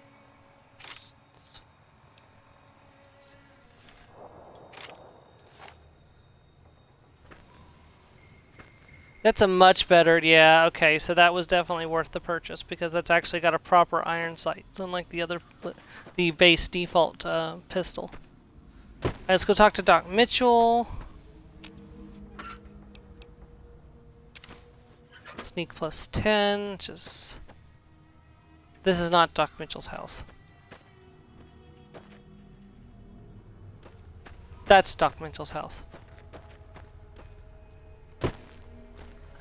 Speaker 1: That's a much better, yeah, okay, so that was definitely worth the purchase because that's actually got a proper iron sight, unlike the other, the base default pistol. Alright, let's go talk to Doc Mitchell. Sneak plus 10, which is... This is not Doc Mitchell's house. That's Doc Mitchell's house.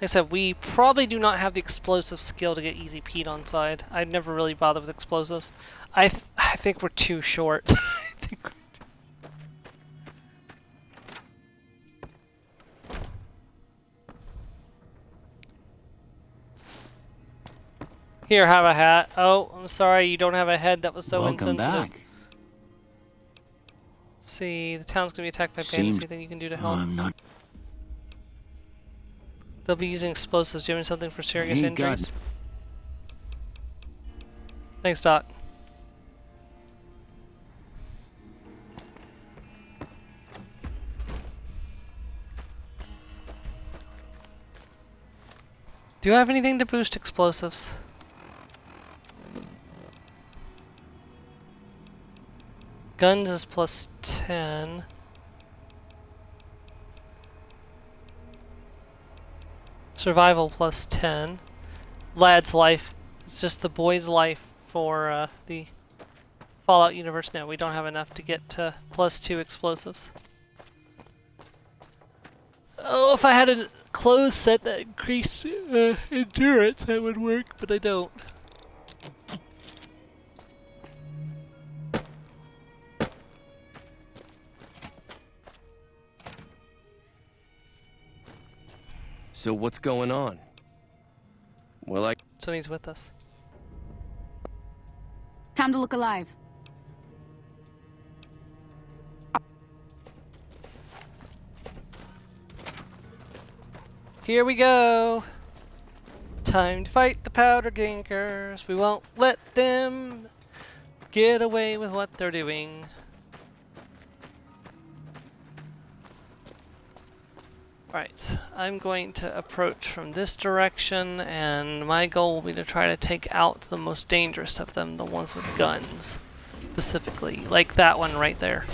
Speaker 1: Like I said, we probably do not have the explosive skill to get Easy Pete on side. I've never really bothered with explosives. I think we're too short. I think we're Here, have a hat. Oh, I'm sorry, you don't have a head. That was so
Speaker 2: Welcome
Speaker 1: insensitive.
Speaker 2: back.
Speaker 1: See, the town's gonna be attacked by bandits.
Speaker 2: Seems-
Speaker 1: Anything you can do to
Speaker 2: Oh,
Speaker 1: help?
Speaker 2: I'm not.
Speaker 1: They'll be using explosives, doing something for serious
Speaker 2: Ain't got-
Speaker 1: injuries. Thanks, Doc. Do you have anything to boost explosives? Guns is plus 10. Survival plus 10. Lad's life. It's just the boy's life for the Fallout universe. No, we don't have enough to get to plus 2 explosives. Oh, if I had a clothes set that increased endurance, that would work, but I don't.
Speaker 7: So what's going on? Well,
Speaker 1: Sonny's with us.
Speaker 4: Time to look alive.
Speaker 1: Here we go! Time to fight the powder ginkers. We won't let them get away with what they're doing. Right, I'm going to approach from this direction, and my goal will be to try to take out the most dangerous of them, the ones with guns, specifically, like that one right there.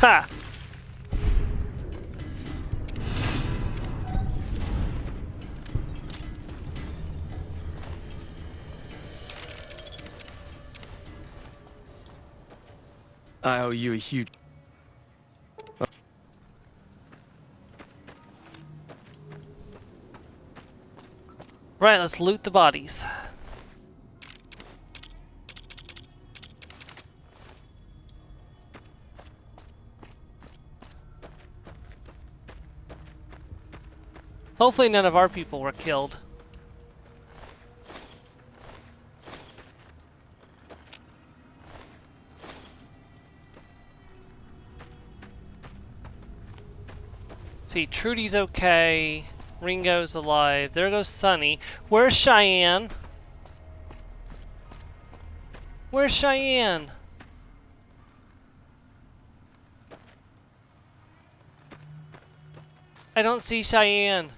Speaker 1: Ha!
Speaker 7: I owe you a huge...
Speaker 1: Right, let's loot the bodies. Hopefully none of our people were killed. See, Trudy's okay. Ringo's alive. There goes Sonny. Where's Cheyenne? Where's Cheyenne? I don't see Cheyenne.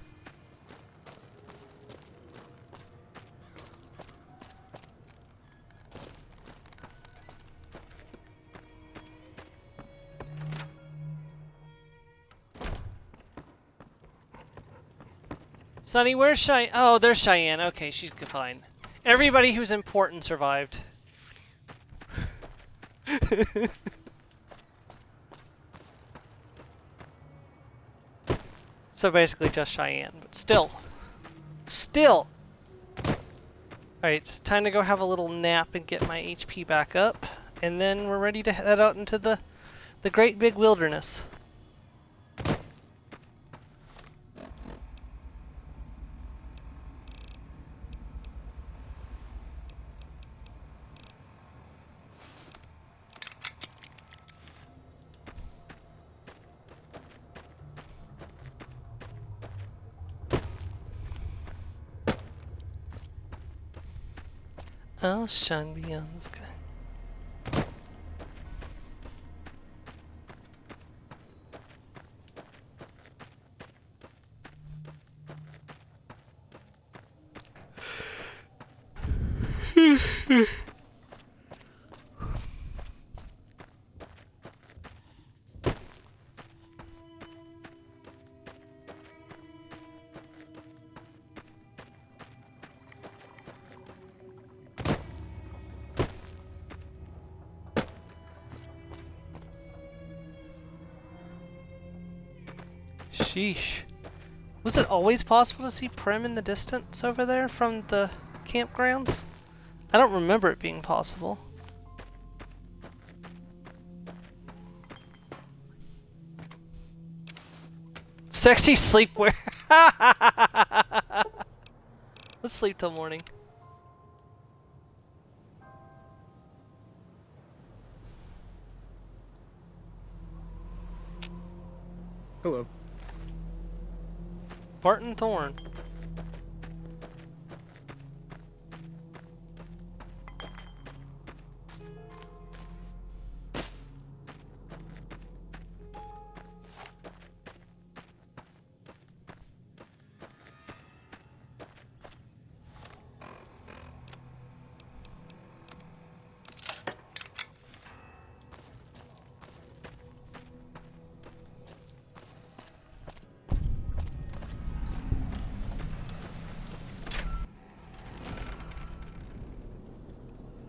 Speaker 1: Sonny, where's Cheyenne? Oh, there's Cheyenne. Okay, she's fine. Everybody who's important survived. So basically just Cheyenne, but still. Still! Alright, it's time to go have a little nap and get my HP back up. And then we're ready to head out into the great big wilderness. I'll shine beyond the sky. Sheesh. Was it always possible to see Prim in the distance over there from the campgrounds? I don't remember it being possible. Sexy sleepwear. Let's sleep till morning.
Speaker 3: Hello.
Speaker 1: Barton Thorn.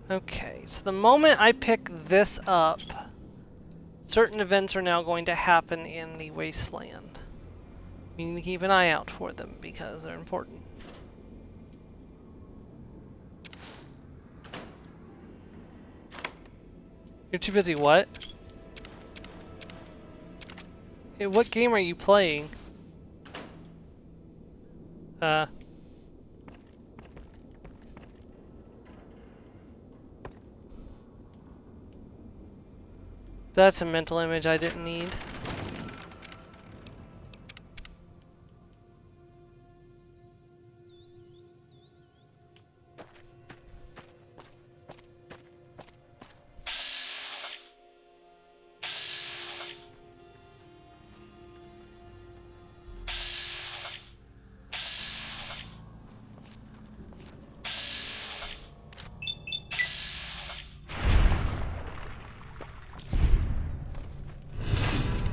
Speaker 1: Okay, so the moment I pick this up, certain events are now going to happen in the wasteland. We need to keep an eye out for them because they're important. You're too busy what? Hey, what game are you playing? That's a mental image I didn't need.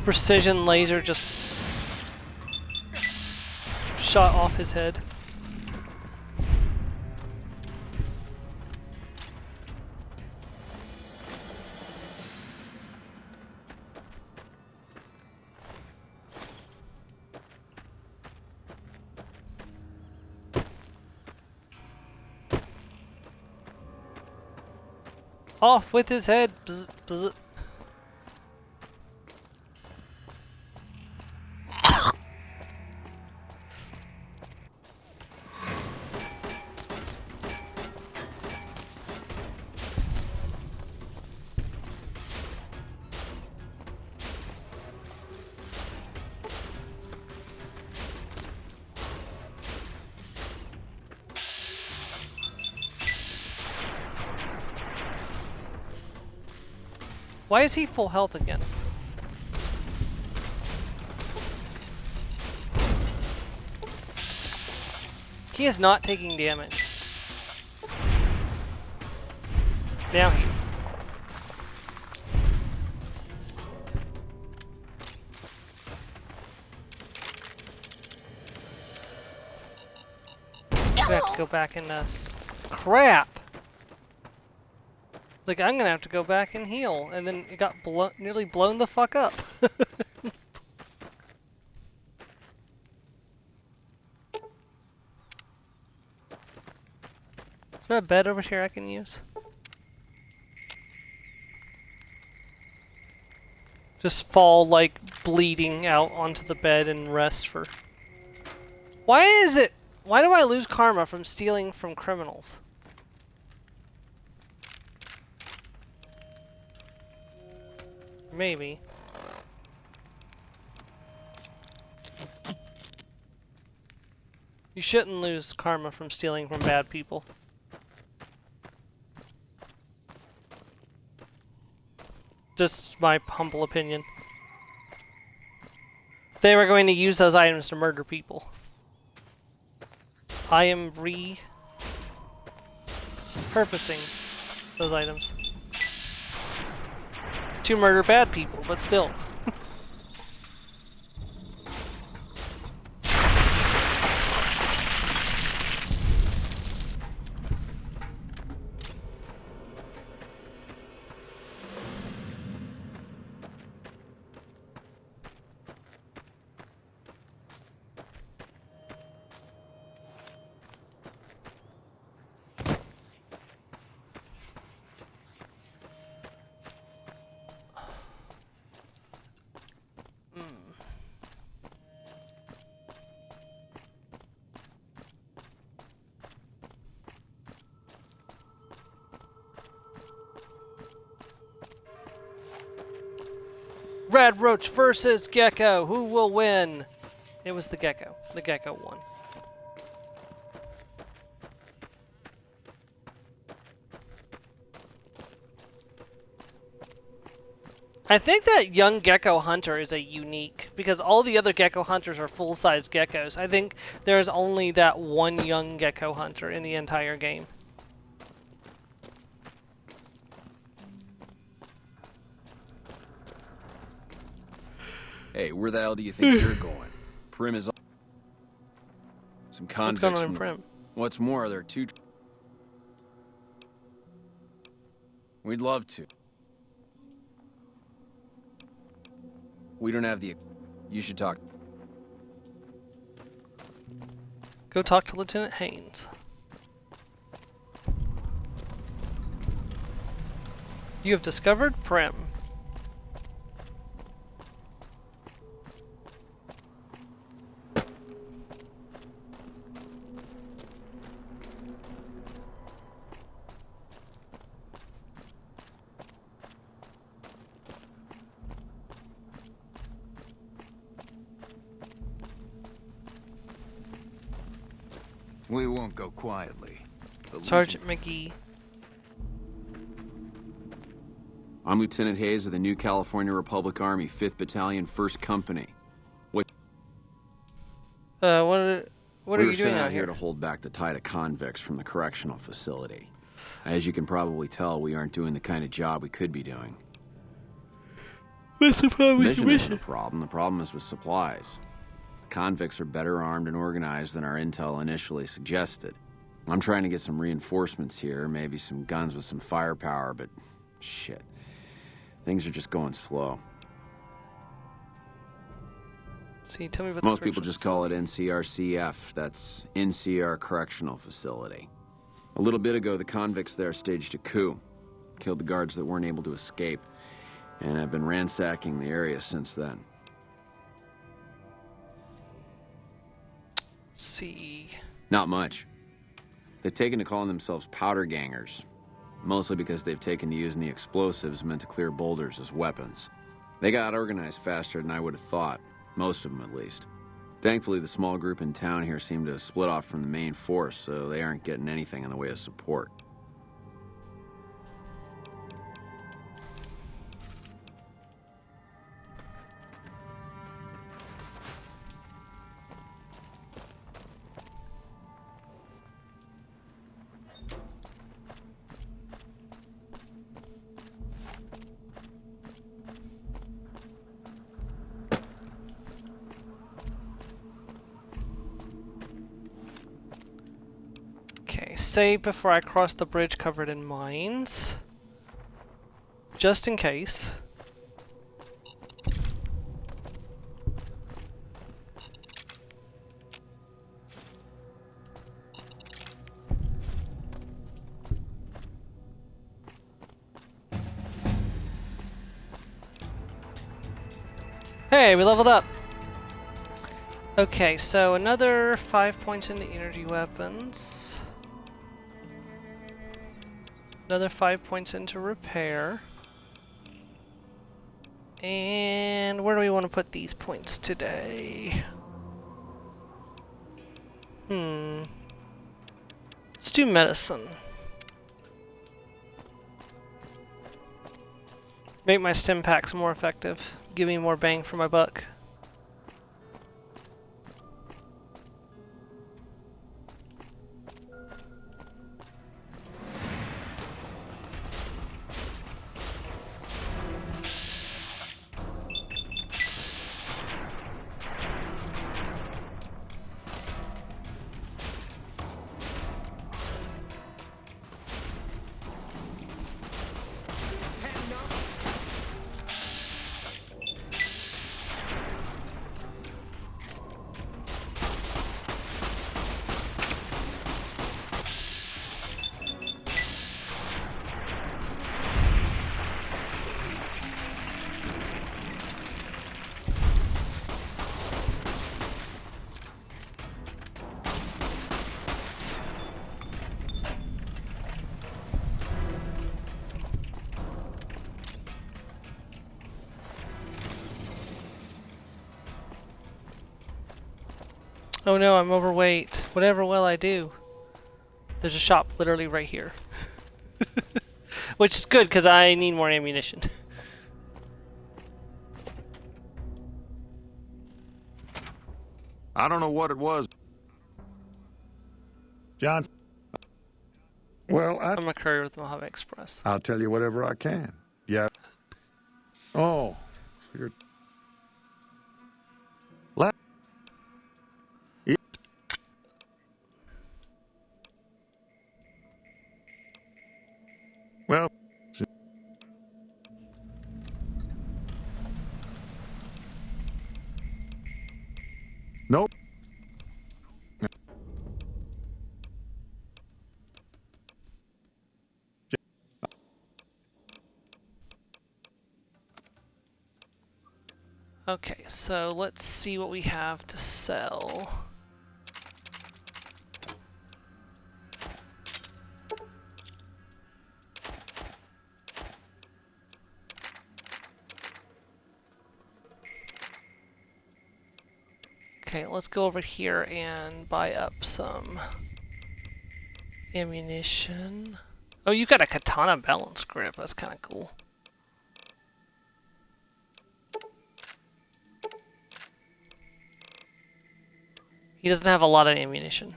Speaker 1: Precision laser just shot off his head. Off with his head. Bzz, bzz. Why is he full health again? He is not taking damage. Now he is. I have to go back and crap! Like, I'm gonna have to go back and heal, and then it got nearly blown the fuck up. Is there a bed over here I can use? Just fall, like, bleeding out onto the bed and rest for... Why do I lose karma from stealing from criminals? Maybe. You shouldn't lose karma from stealing from bad people. Just my humble opinion. They were going to use those items to murder people. I am repurposing those items to murder bad people, but still. Red Roach versus Gecko. Who will win? It was the Gecko. The Gecko won. I think that young gecko hunter is a unique, because all the other gecko hunters are full-size geckos. I think there's only that one young gecko hunter in the entire game.
Speaker 8: Hey, where the hell do you think you're going? Prim is... Some
Speaker 1: What's
Speaker 8: convicts
Speaker 1: going on in
Speaker 8: from...
Speaker 1: Prim?
Speaker 8: What's more, there are two... We'd love to. We don't have the... You should talk...
Speaker 1: Go talk to Lieutenant Haynes. You have discovered Prim.
Speaker 9: We won't go quietly. The
Speaker 1: Sergeant McGee.
Speaker 8: I'm Lieutenant Hayes of the New California Republic Army, 5th Battalion, 1st Company.
Speaker 1: What are you doing out
Speaker 8: here
Speaker 1: here?
Speaker 8: to hold back the tide of convicts from the correctional facility. As you can probably tell, we aren't doing the kind of job we could be doing.
Speaker 1: What's the problem with
Speaker 8: Mission
Speaker 1: the
Speaker 8: isn't
Speaker 1: mission?
Speaker 8: the problem. The problem is with supplies. The convicts are better armed and organized than our intel initially suggested. I'm trying to get some reinforcements here, maybe some guns with some firepower, but shit. Things are just going slow.
Speaker 1: See, tell me about
Speaker 8: Most
Speaker 1: the
Speaker 8: people just call it NCRCF. That's NCR Correctional Facility. A little bit ago, the convicts there staged a coup. Killed the guards that weren't able to escape. And I've been ransacking the area since then.
Speaker 1: See.
Speaker 8: Not much. They've taken to calling themselves powder gangers. Mostly because they've taken to using the explosives meant to clear boulders as weapons. They got organized faster than I would have thought. Most of them, at least. Thankfully, the small group in town here seem to have split off from the main force, so they aren't getting anything in the way of support.
Speaker 1: Okay, save before I cross the bridge covered in mines. Just in case. Hey, we leveled up! Okay, so another 5 points into energy weapons. Another 5 points into repair. And where do we want to put these points today? Let's do medicine. Make my stim packs more effective. Give me more bang for my buck. Oh no, I'm overweight. Whatever will I do? There's a shop literally right here. Which is good, because I need more ammunition.
Speaker 9: I don't know what it was.
Speaker 10: Johnson. Well,
Speaker 1: I'm a courier with the Mojave Express.
Speaker 10: I'll tell you whatever I can. Yeah. Oh, so you're... Let... Well... Nope.
Speaker 1: Okay, so let's see what we have to sell. Okay, let's go over here and buy up some ammunition. Oh, you got a katana balance grip. That's kind of cool. He doesn't have a lot of ammunition.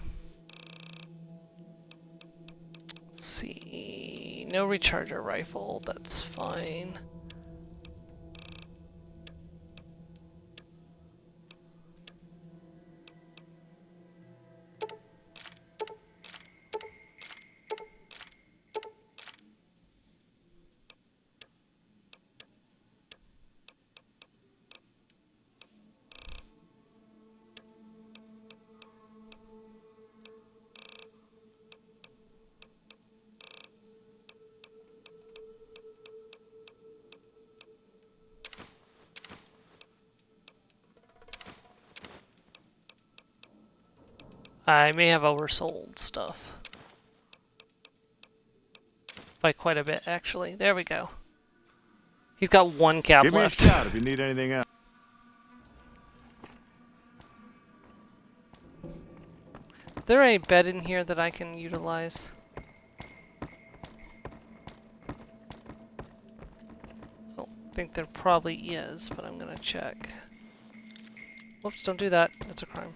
Speaker 1: Let's see. No recharger rifle. That's fine. I may have oversold stuff. By quite a bit, actually. There we go. He's got one cap
Speaker 10: Give
Speaker 1: left.
Speaker 10: me a shout if you need anything else.
Speaker 1: Is there a bed in here that I can utilize? I think there probably is, but I'm gonna check. Whoops, don't do that. That's a crime.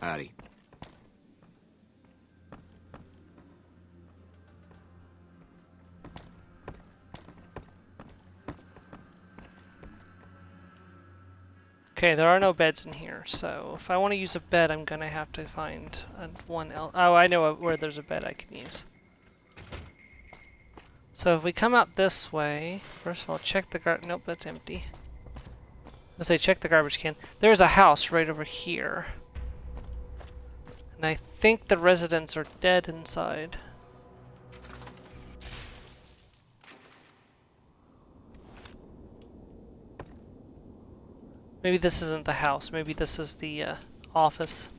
Speaker 3: Howdy.
Speaker 1: Okay, there are no beds in here, so if I want to use a bed, I'm gonna have to find one else. Oh, I know where there's a bed I can use. So if we come out this way, first of all, check the nope, that's empty. Let's say check the garbage can. There's a house right over here. And I think the residents are dead inside. Maybe this isn't the house. Maybe this is the office.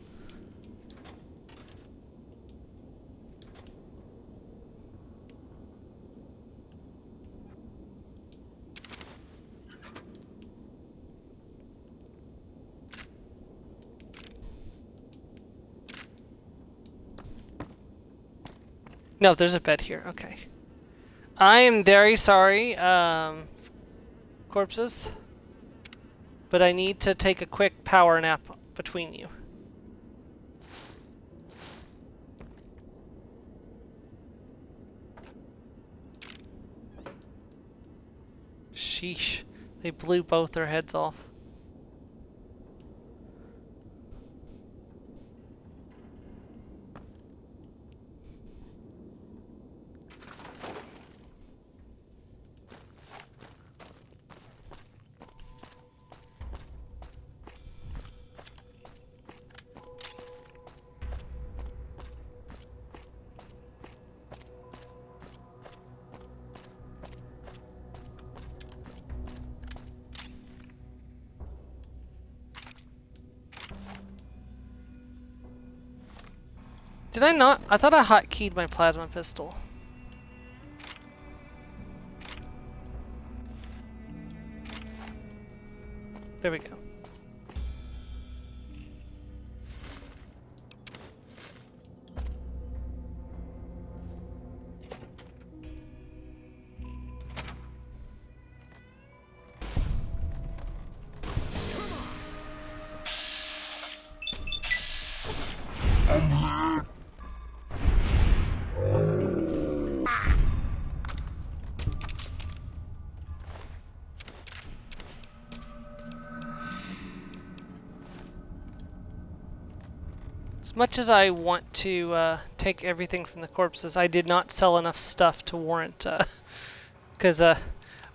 Speaker 1: No, there's a bed here. Okay. I am very sorry, corpses. But I need to take a quick power nap between you. Sheesh. They blew both their heads off. Did I not? I thought I hotkeyed my plasma pistol. There we go. As much as I want to take everything from the corpses, I did not sell enough stuff to warrant, because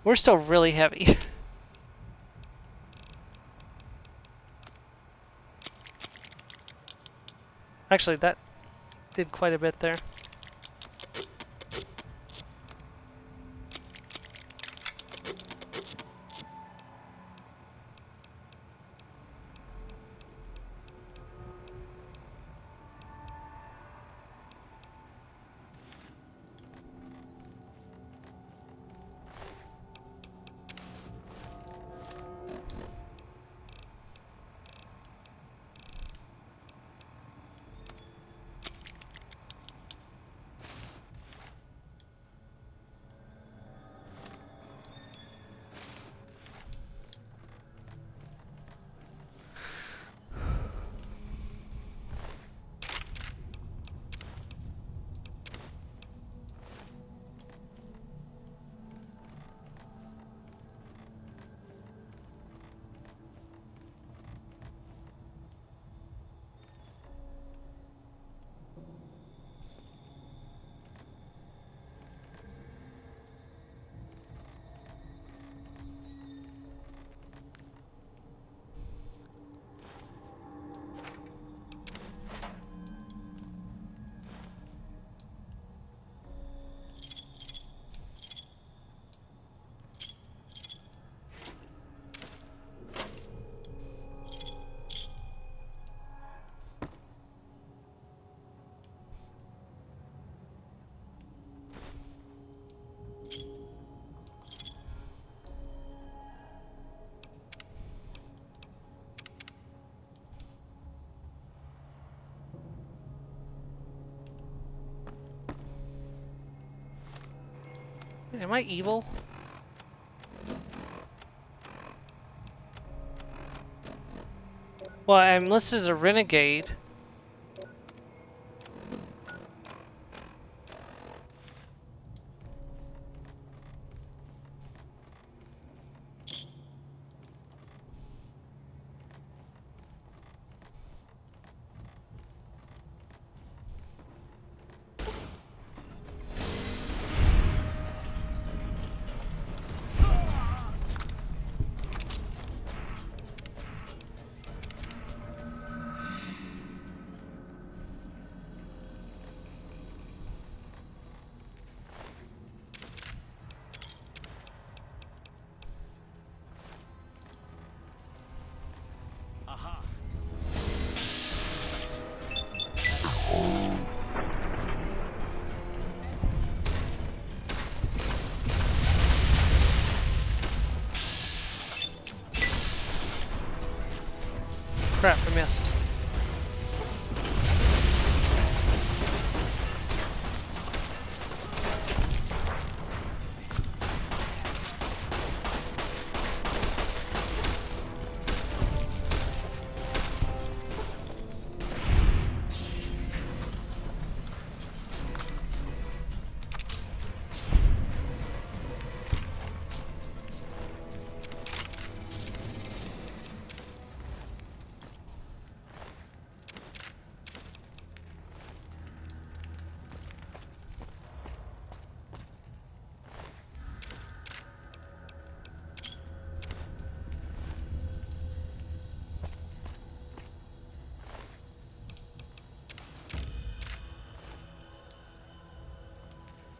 Speaker 1: we're still really heavy. Actually, that did quite a bit there. Am I evil? Well, I'm listed as a renegade. Crap, I missed.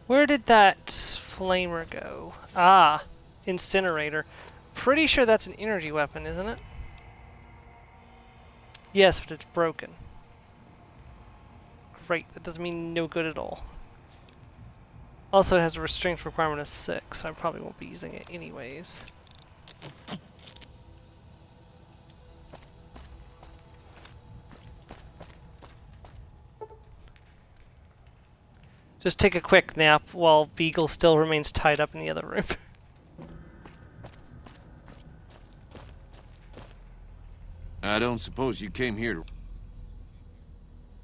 Speaker 1: Where did that flamer go? Ah, incinerator. Pretty sure that's an energy weapon, isn't it? Yes, but it's broken. Great, that doesn't mean no good at all. Also, it has a restraint requirement of 6, so I probably won't be using it anyways. Just take a quick nap while Beagle still remains tied up in the other room.
Speaker 11: I don't suppose you came here to...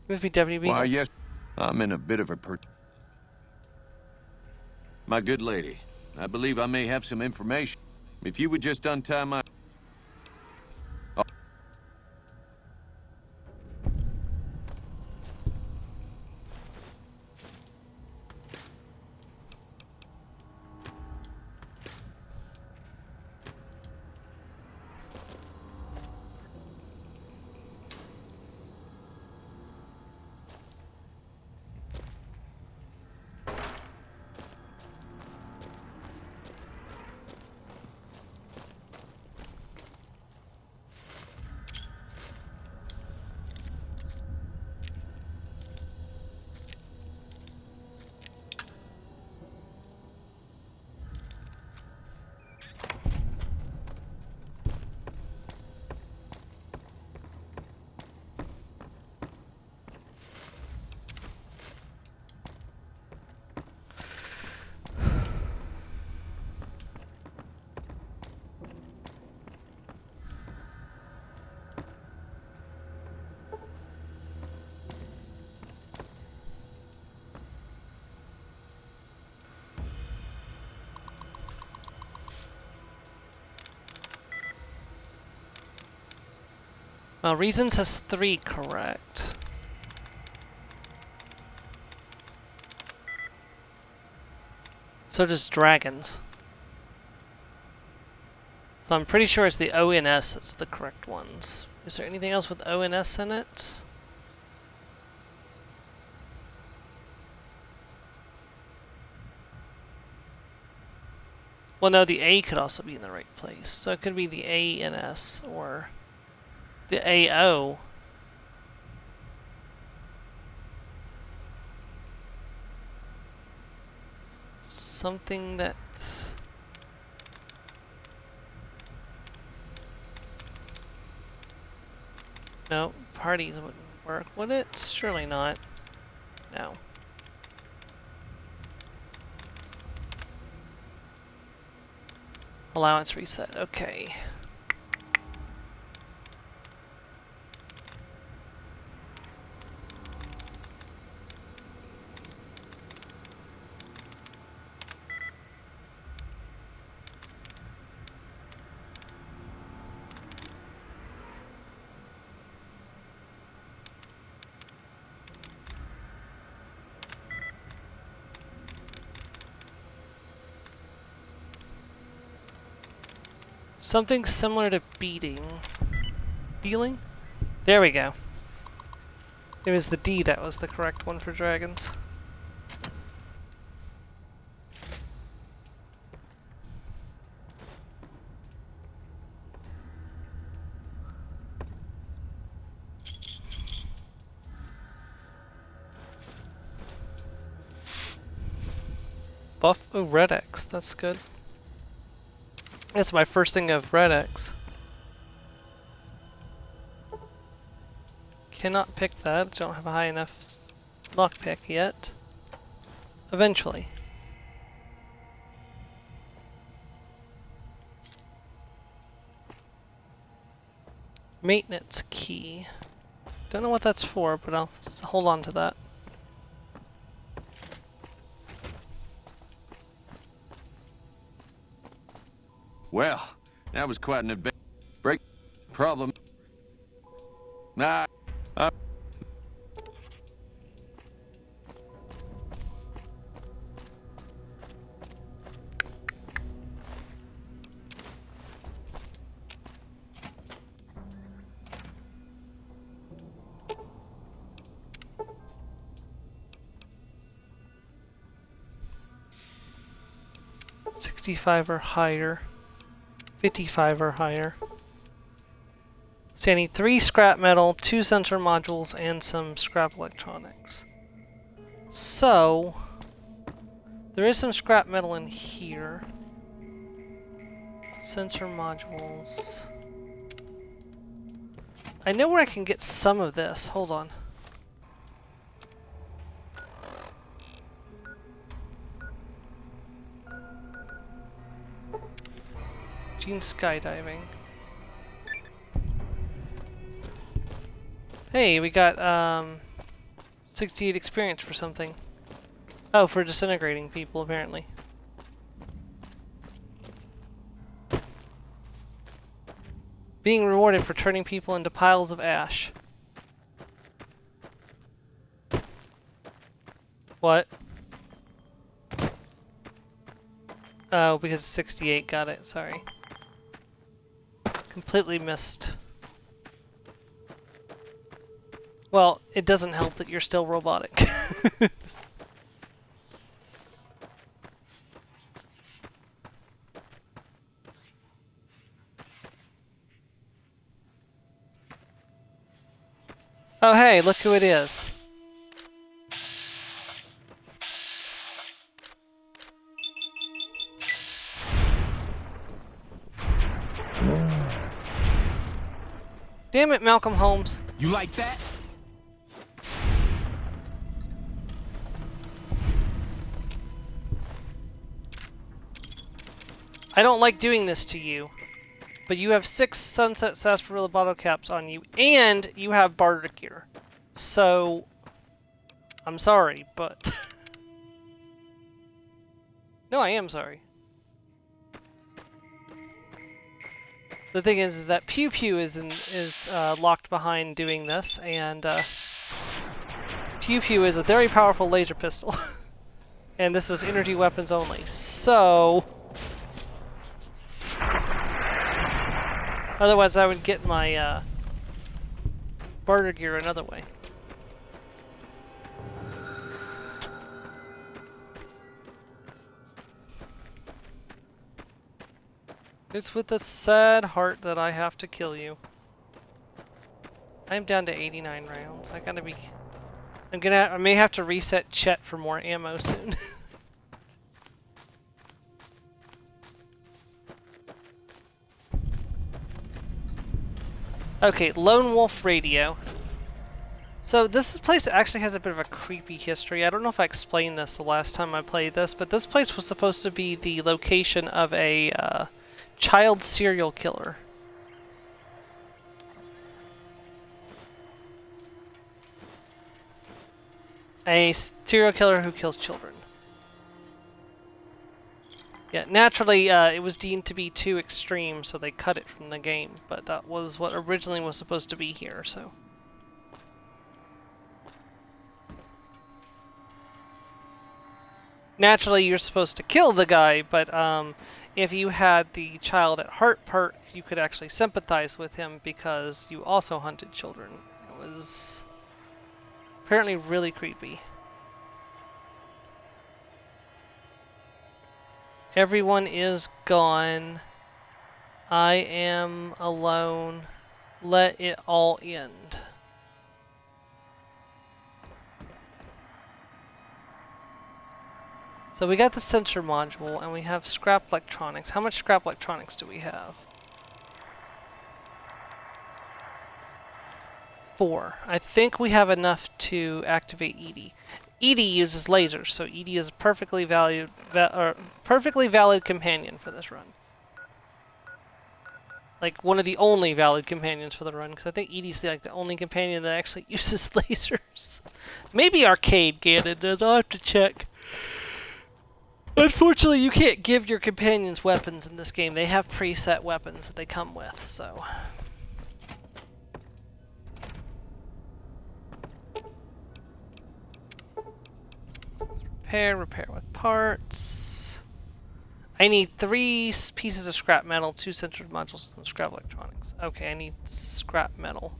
Speaker 1: This be Deputy Beagle.
Speaker 11: Why, yes, I'm in a bit of a My good lady, I believe I may have some information. If you would just untie my...
Speaker 1: Well, Reasons has 3 correct. So does Dragons. So I'm pretty sure it's the O and S that's the correct ones. Is there anything else with O and S in it? Well, no, the A could also be in the right place. So it could be the A and S or the AO. Something that... No, parties wouldn't work, would it? Surely not. No. Allowance reset, okay. Something similar to beating. Feeling? There we go. It was the D that was the correct one for dragons. Buff, oh, Red X, that's good. That's my first thing of Red X. Cannot pick that, don't have a high enough lockpick yet. Eventually. Maintenance key. Don't know what that's for, but I'll hold on to that.
Speaker 11: Well, that was quite an adventure. Break problem. Nah.
Speaker 1: 65 or higher. 55 or higher. So I need 3 scrap metal, 2 sensor modules, and some scrap electronics. So there is some scrap metal in here. Sensor modules. I know where I can get some of this. Hold on. 13 skydiving. Hey, we got 68 experience for something. Oh, for disintegrating people, apparently. Being rewarded for turning people into piles of ash. What? Oh, because it's 68, got it, sorry. Completely missed. Well, it doesn't help that you're still robotic. Oh hey, look who it is. Damn it, Malcolm Holmes.
Speaker 5: You like that?
Speaker 1: I don't like doing this to you, but you have 6 Sunset Sarsaparilla bottle caps on you, and you have barter gear. So, I'm sorry, but... No, I am sorry. The thing is that Pew Pew is locked behind doing this, and Pew Pew is a very powerful laser pistol. And this is energy weapons only, so... Otherwise I would get my barter gear another way. It's with a sad heart that I have to kill you. I'm down to 89 rounds. I may have to reset Chet for more ammo soon. Okay, Lone Wolf Radio. So this place actually has a bit of a creepy history. I don't know if I explained this the last time I played this, but this place was supposed to be the location of a child serial killer. A serial killer who kills children. Yeah, naturally, it was deemed to be too extreme, so they cut it from the game. But that was what originally was supposed to be here, so... Naturally, you're supposed to kill the guy, but if you had the child at heart perk, you could actually sympathize with him because you also hunted children. It was apparently really creepy. Everyone is gone. I am alone. Let it all end. So we got the sensor module and we have scrap electronics. How much scrap electronics do we have? 4. I think we have enough to activate Edie. Edie uses lasers, so Edie is a perfectly valid companion for this run. Like, one of the only valid companions for the run, because I think Edie's the only companion that actually uses lasers. Maybe Arcade Ganon does, I'll have to check. Unfortunately, you can't give your companions weapons in this game. They have preset weapons that they come with, so... Repair with parts. I need 3 pieces of scrap metal, 2 sensor modules, and scrap electronics. Okay, I need scrap metal.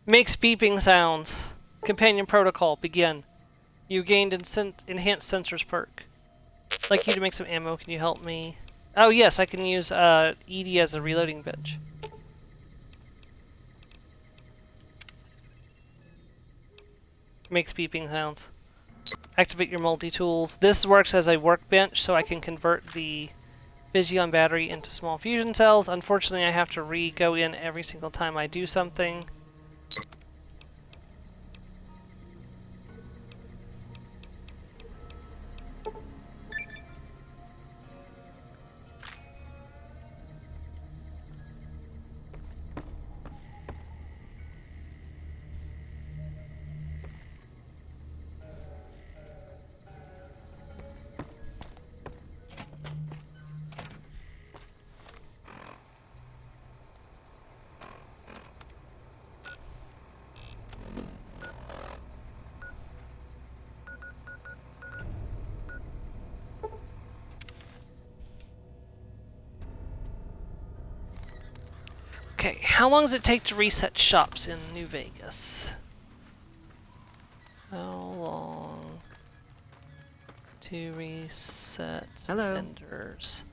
Speaker 1: Makes beeping sounds. Companion protocol, begin. You gained enhanced sensors perk. I'd like you to make some ammo, can you help me? Oh yes, I can use Edie as a reloading bench. Makes beeping sounds. Activate your multi-tools. This works as a workbench, so I can convert the Vision battery into small fusion cells. Unfortunately, I have to go in every single time I do something. Okay, how long does it take to reset shops in New Vegas? How long to reset vendors?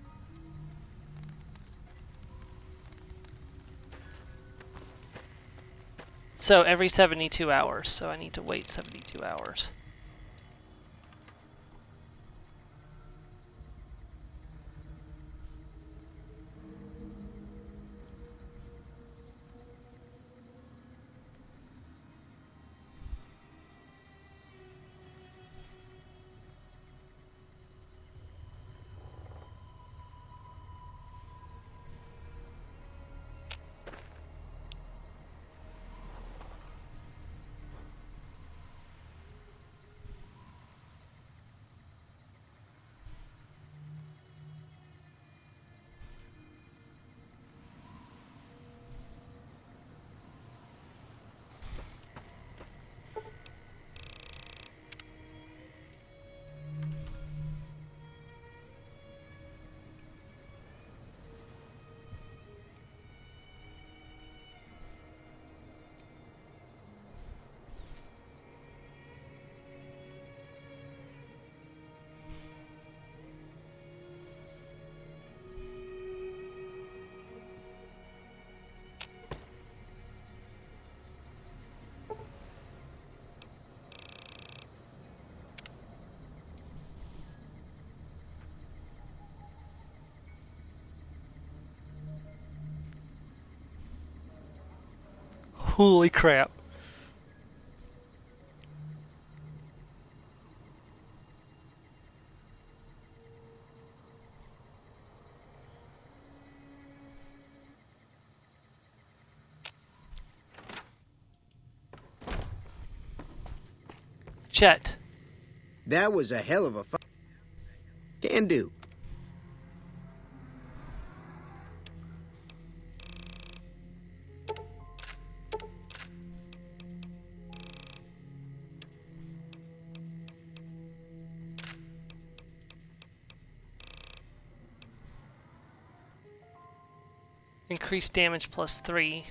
Speaker 1: So every 72 hours, so I need to wait 72 hours. Holy crap. Chet.
Speaker 3: That was a hell of a fight. Can do.
Speaker 1: Increased damage +3.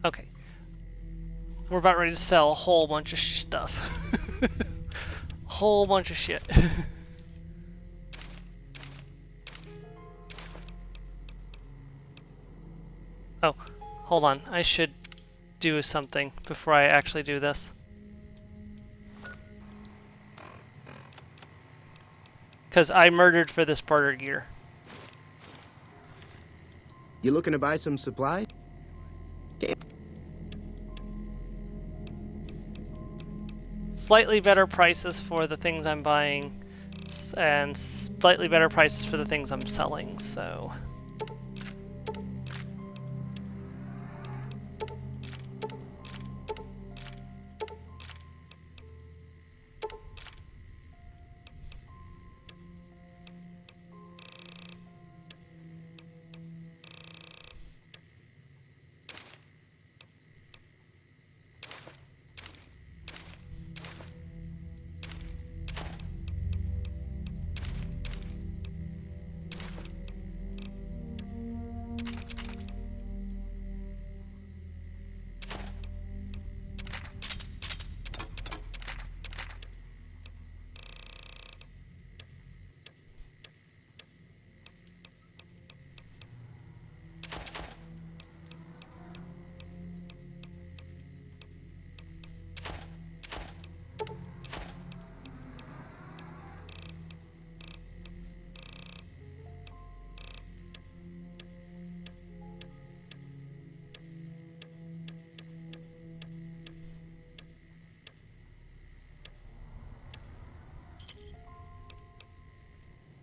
Speaker 1: Okay. We're about ready to sell a whole bunch of stuff. Whole bunch of shit. Oh, hold on. I should do something before I actually do this. Because I murdered for this barter gear.
Speaker 3: You looking to buy some supplies?
Speaker 1: Slightly better prices for the things I'm buying, and slightly better prices for the things I'm selling, so...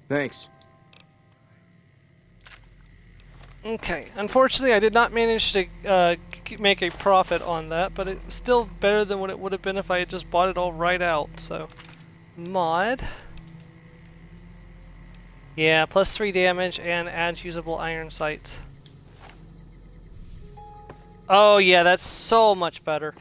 Speaker 3: Thanks.
Speaker 1: Okay, unfortunately I did not manage to make a profit on that, but it was still better than what it would have been if I had just bought it all right out, so... Mod. Yeah, +3 damage and adds usable iron sights. Oh yeah, that's so much better.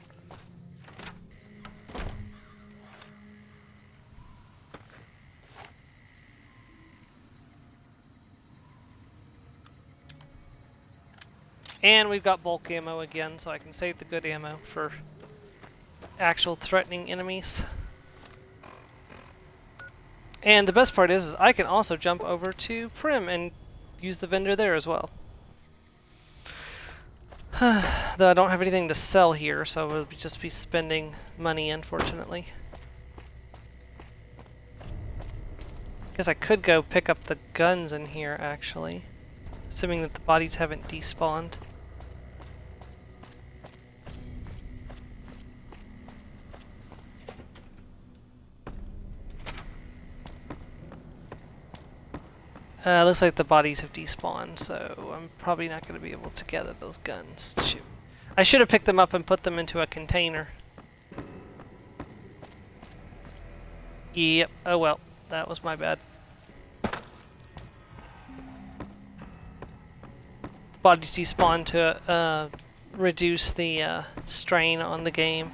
Speaker 1: And we've got bulk ammo again, so I can save the good ammo for actual threatening enemies. And the best part is I can also jump over to Prim and use the vendor there as well. Though I don't have anything to sell here, so we'll just be spending money, unfortunately. Guess I could go pick up the guns in here, actually. Assuming that the bodies haven't despawned. Looks like the bodies have despawned, so I'm probably not going to be able to gather those guns. Shoot. I should have picked them up and put them into a container. Yep, oh well, that was my bad. The bodies despawn to reduce the strain on the game.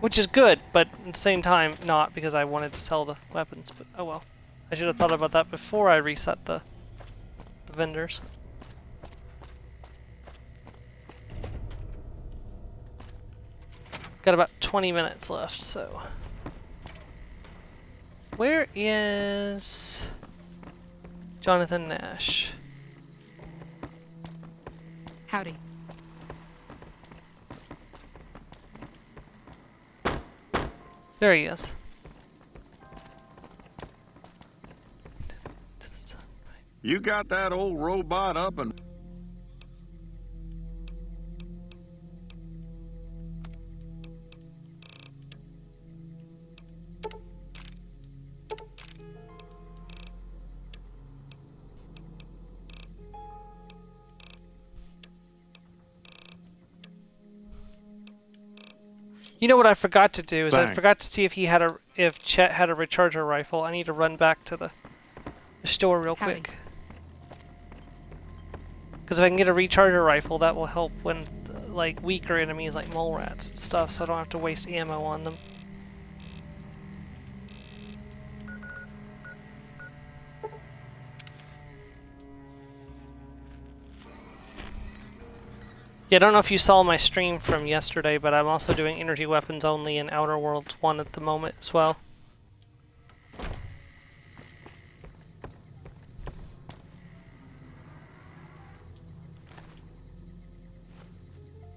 Speaker 1: Which is good, but at the same time not, because I wanted to sell the weapons, but oh well. I should have thought about that before I reset the vendors. Got about 20 minutes left, so... Where is... Jonathan Nash?
Speaker 4: Howdy.
Speaker 1: There he is.
Speaker 9: You got that old robot up and...
Speaker 1: You know what I forgot to do is I
Speaker 10: Thanks.
Speaker 1: forgot to see if he had if Chet had a recharger rifle. I need to run back to the store real
Speaker 4: Howdy.
Speaker 1: quick. Because if I can get a recharger rifle, that will help when like weaker enemies like mole rats and stuff, so I don't have to waste ammo on them. Yeah, I don't know if you saw my stream from yesterday, but I'm also doing energy weapons only in Outer Worlds 1 at the moment as well.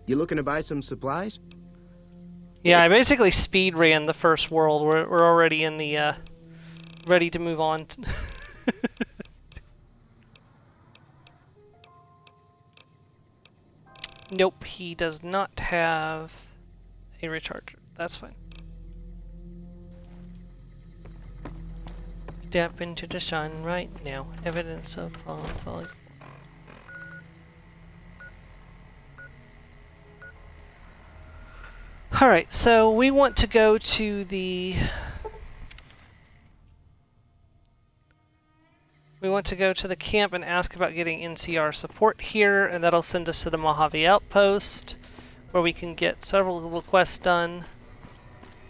Speaker 3: You looking to buy some supplies?
Speaker 1: Yeah, I basically speed ran the first world. We're already in the ready to move on. Nope, he does not have a recharger. That's fine. Step into the sun right now. Evidence of solid. Alright, so we want to go to the... We want to go to the camp and ask about getting NCR support here, and that'll send us to the Mojave Outpost, where we can get several little quests done,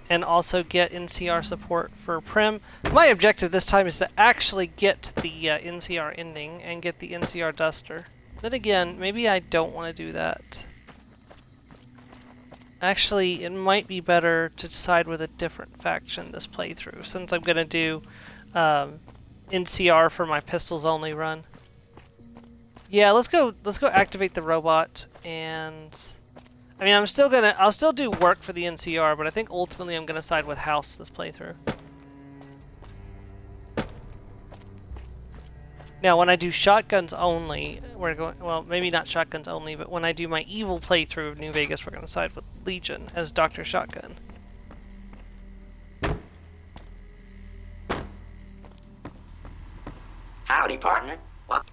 Speaker 1: and also get NCR support for Prim. My objective this time is to actually get the NCR ending and get the NCR Duster. Then again, maybe I don't want to do that. Actually, it might be better to decide with a different faction this playthrough, since I'm going to do NCR for my pistols only run. Yeah, let's go activate the robot, and I mean I'll still do work for the NCR, but I think ultimately I'm gonna side with House this playthrough. Now when I do shotguns only, we're going, well, maybe not shotguns only, but when I do my evil playthrough of New Vegas, we're gonna side with Legion as Dr. Shotgun.
Speaker 12: Howdy, partner. What?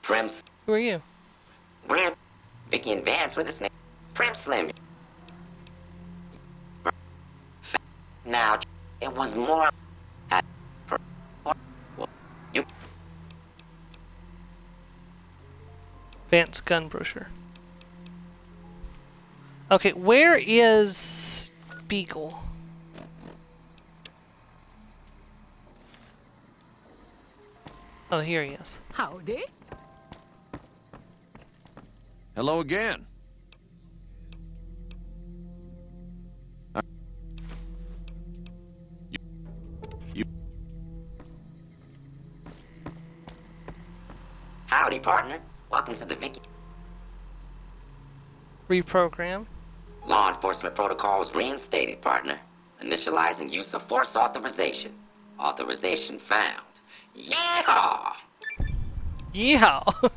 Speaker 12: Prims.
Speaker 1: Who are you?
Speaker 12: We're Vicky and Vance with this name. Prim Slim. Now, it was more. You.
Speaker 1: Vance gun brochure. Okay, where is Beagle? Oh, here he is.
Speaker 13: Howdy.
Speaker 11: Hello again.
Speaker 12: Howdy, partner. Welcome to the Vicky.
Speaker 1: Reprogram.
Speaker 12: Law enforcement protocols reinstated, partner. Initializing use of force authorization. Authorization found. Yeah!
Speaker 1: Yeehaw!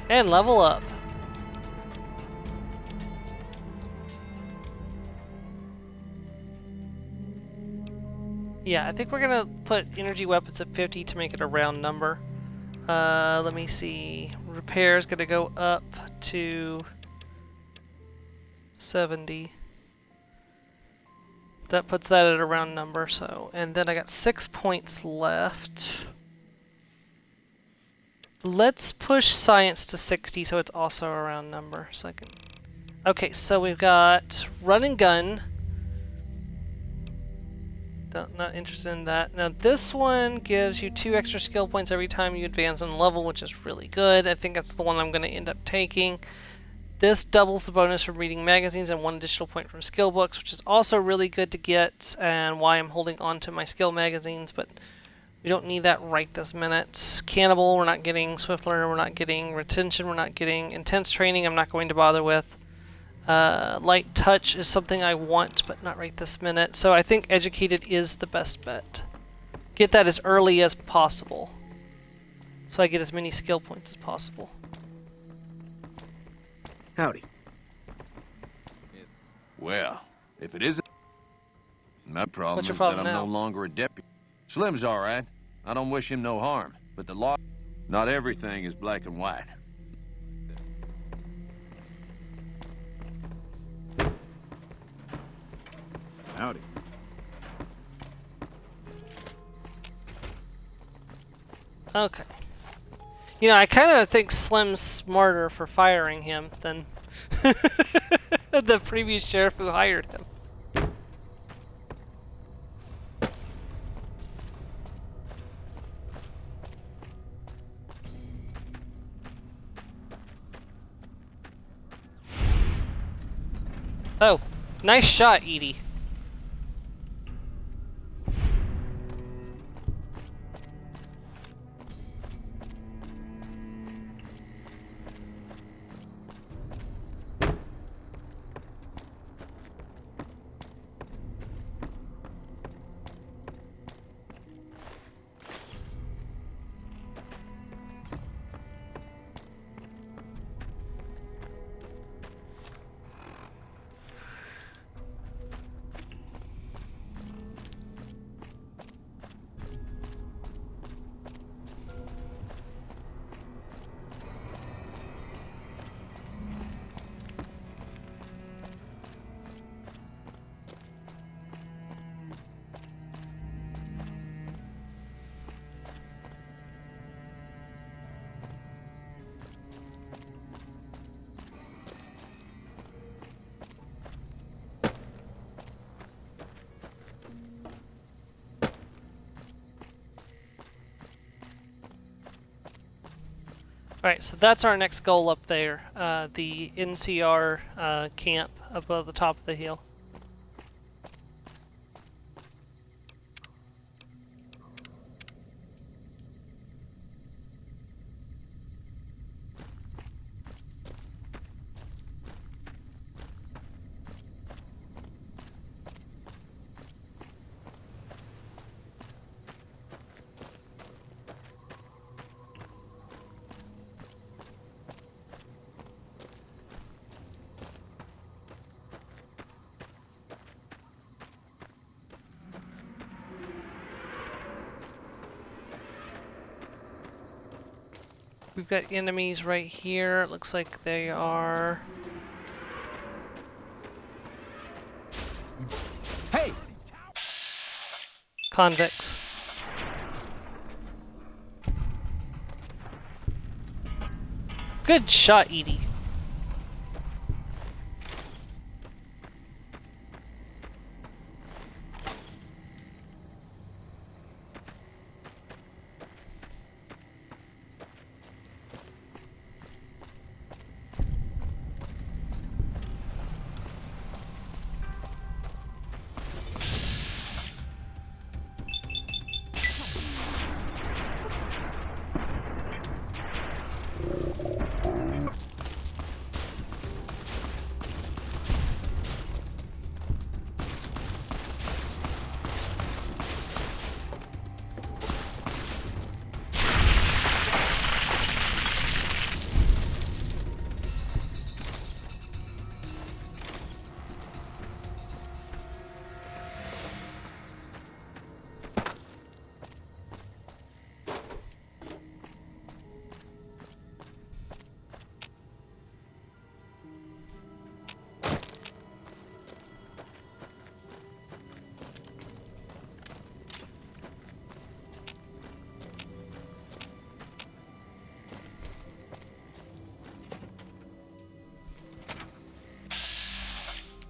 Speaker 1: And level up. Yeah, I think we're gonna put energy weapons at 50 to make it a round number. Let me see. Repair is gonna go up to 70. That puts that at a round number, so. And then I got 6 points left. Let's push science to 60 so it's also a round number. So I can. Okay, so we've got run and gun. Not interested in that. Now this one gives you 2 extra skill points every time you advance on level, which is really good. I think that's the one I'm going to end up taking. This doubles the bonus from reading magazines and 1 additional point from skill books, which is also really good to get, and why I'm holding on to my skill magazines, but we don't need that right this minute. Cannibal, we're not getting. Swift Learner, we're not getting. Retention, we're not getting. Intense Training, I'm not going to bother with. Light Touch is something I want, but not right this minute. So I think Educated is the best bet. Get that as early as possible, so I get as many skill points as possible.
Speaker 3: Howdy.
Speaker 11: Well, if it isn't, my problem
Speaker 1: What's your
Speaker 11: is
Speaker 1: problem
Speaker 11: that I'm
Speaker 1: now?
Speaker 11: no longer a deputy. Slim's all right. I don't wish him no harm, but the law, not everything is black and white.
Speaker 9: Howdy.
Speaker 1: Okay. You know, I kind of think Slim's smarter for firing him than the previous sheriff who hired him. Oh, nice shot, Edie. Alright, so that's our next goal up there. The NCR camp above the top of the hill. We've got enemies right here. It looks like they are...
Speaker 9: Hey!
Speaker 1: convicts. Good shot, Edie.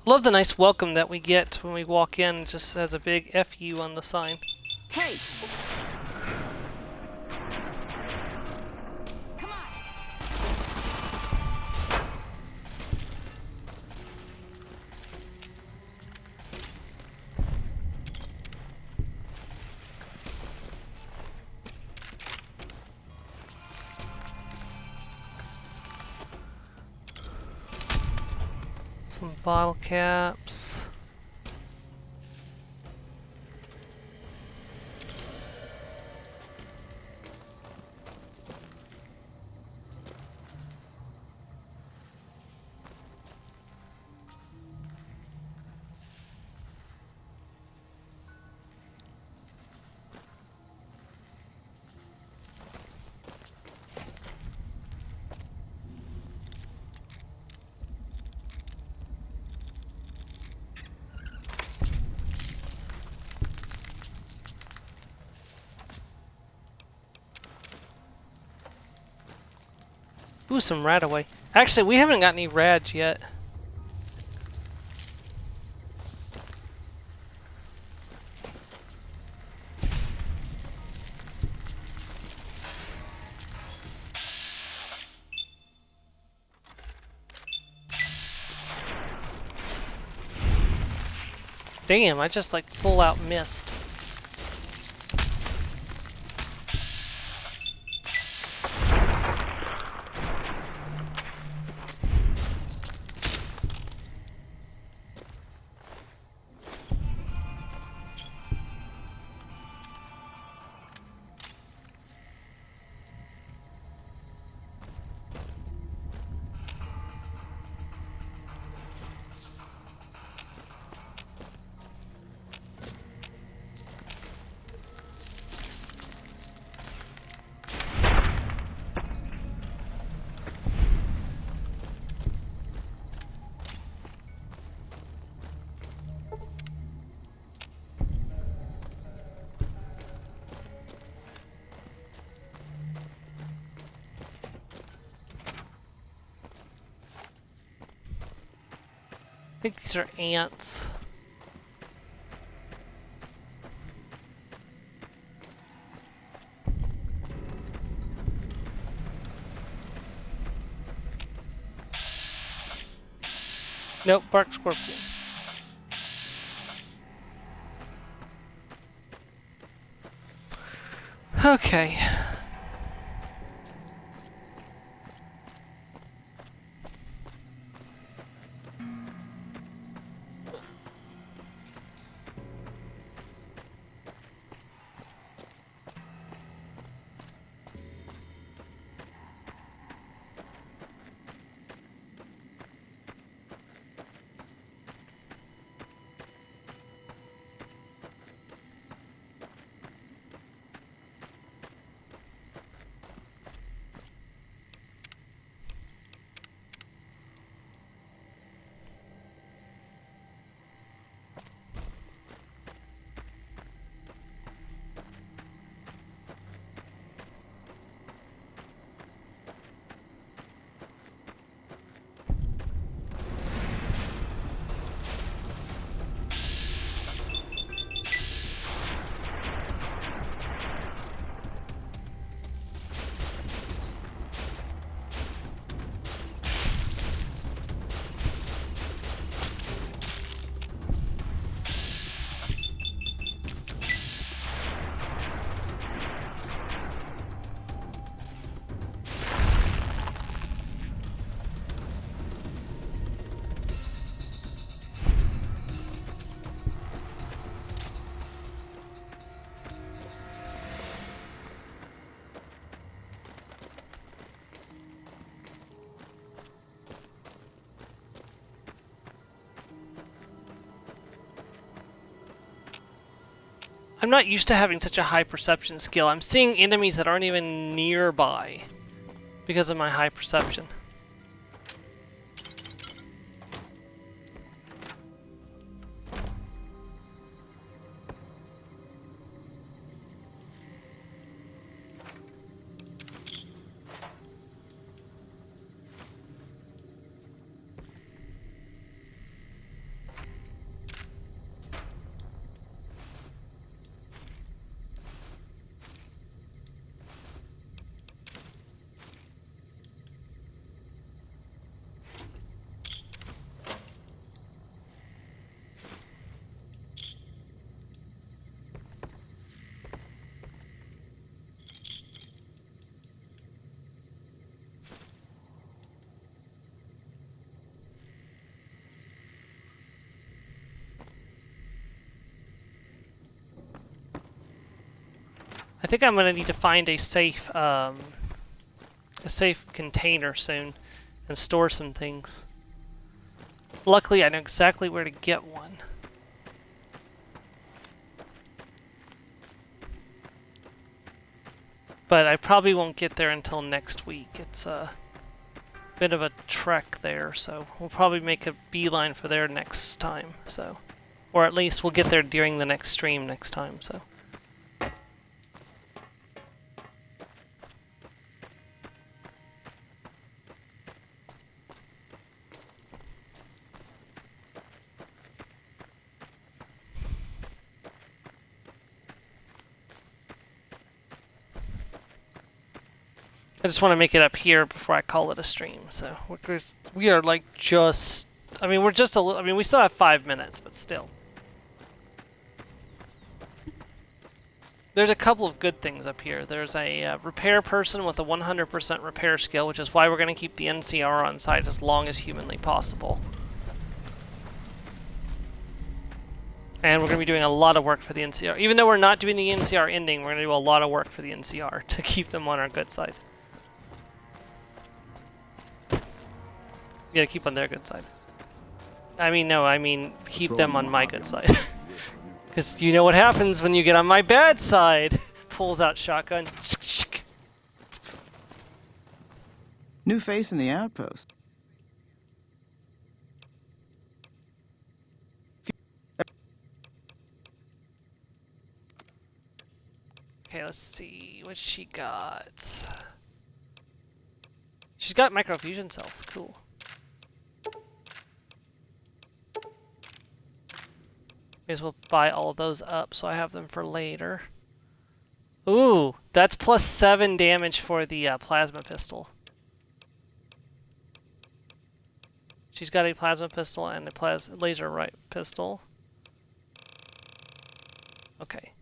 Speaker 1: Love the nice welcome that we get when we walk in. It just has a big FU on the sign.
Speaker 6: Hey!
Speaker 1: Some bottle caps. Ooh, some Radaway. Actually, we haven't got any rads yet. Damn, I just like full out missed. I think these are ants. Nope, bark scorpion. Okay. I'm not used to having such a high perception skill. I'm seeing enemies that aren't even nearby because of my high perception. I think I'm gonna need to find a safe container soon and store some things. Luckily, I know exactly where to get one. But I probably won't get there until next week. It's a bit of a trek there, so we'll probably make a beeline for there next time. So, or at least we'll get there during the next stream next time. So. I just want to make it up here before I call it a stream. So we are like just. I mean, we're just a little. I mean, we still have 5 minutes, but still. There's a couple of good things up here. There's a repair person with a 100% repair skill, which is why we're going to keep the NCR on site as long as humanly possible. And we're going to be doing a lot of work for the NCR. Even though we're not doing the NCR ending, we're going to do a lot of work for the NCR to keep them on our good side. Yeah, keep on their good side. I mean keep them on my good side. Because you know what happens when you get on my bad side. Pulls out shotgun.
Speaker 13: New face in the outpost.
Speaker 1: Okay, let's see what she got. She's got microfusion cells. Cool. May as well buy all of those up so I have them for later. Ooh, that's plus 7 damage for the plasma pistol. She's got a plasma pistol and a laser right pistol. Okay.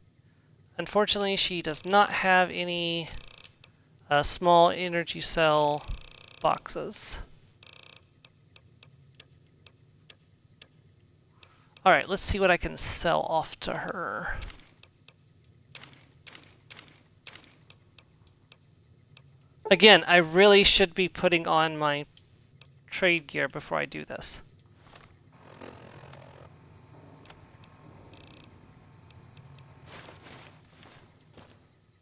Speaker 1: Unfortunately, she does not have any small energy cell boxes. Alright, let's see what I can sell off to her. Again, I really should be putting on my trade gear before I do this.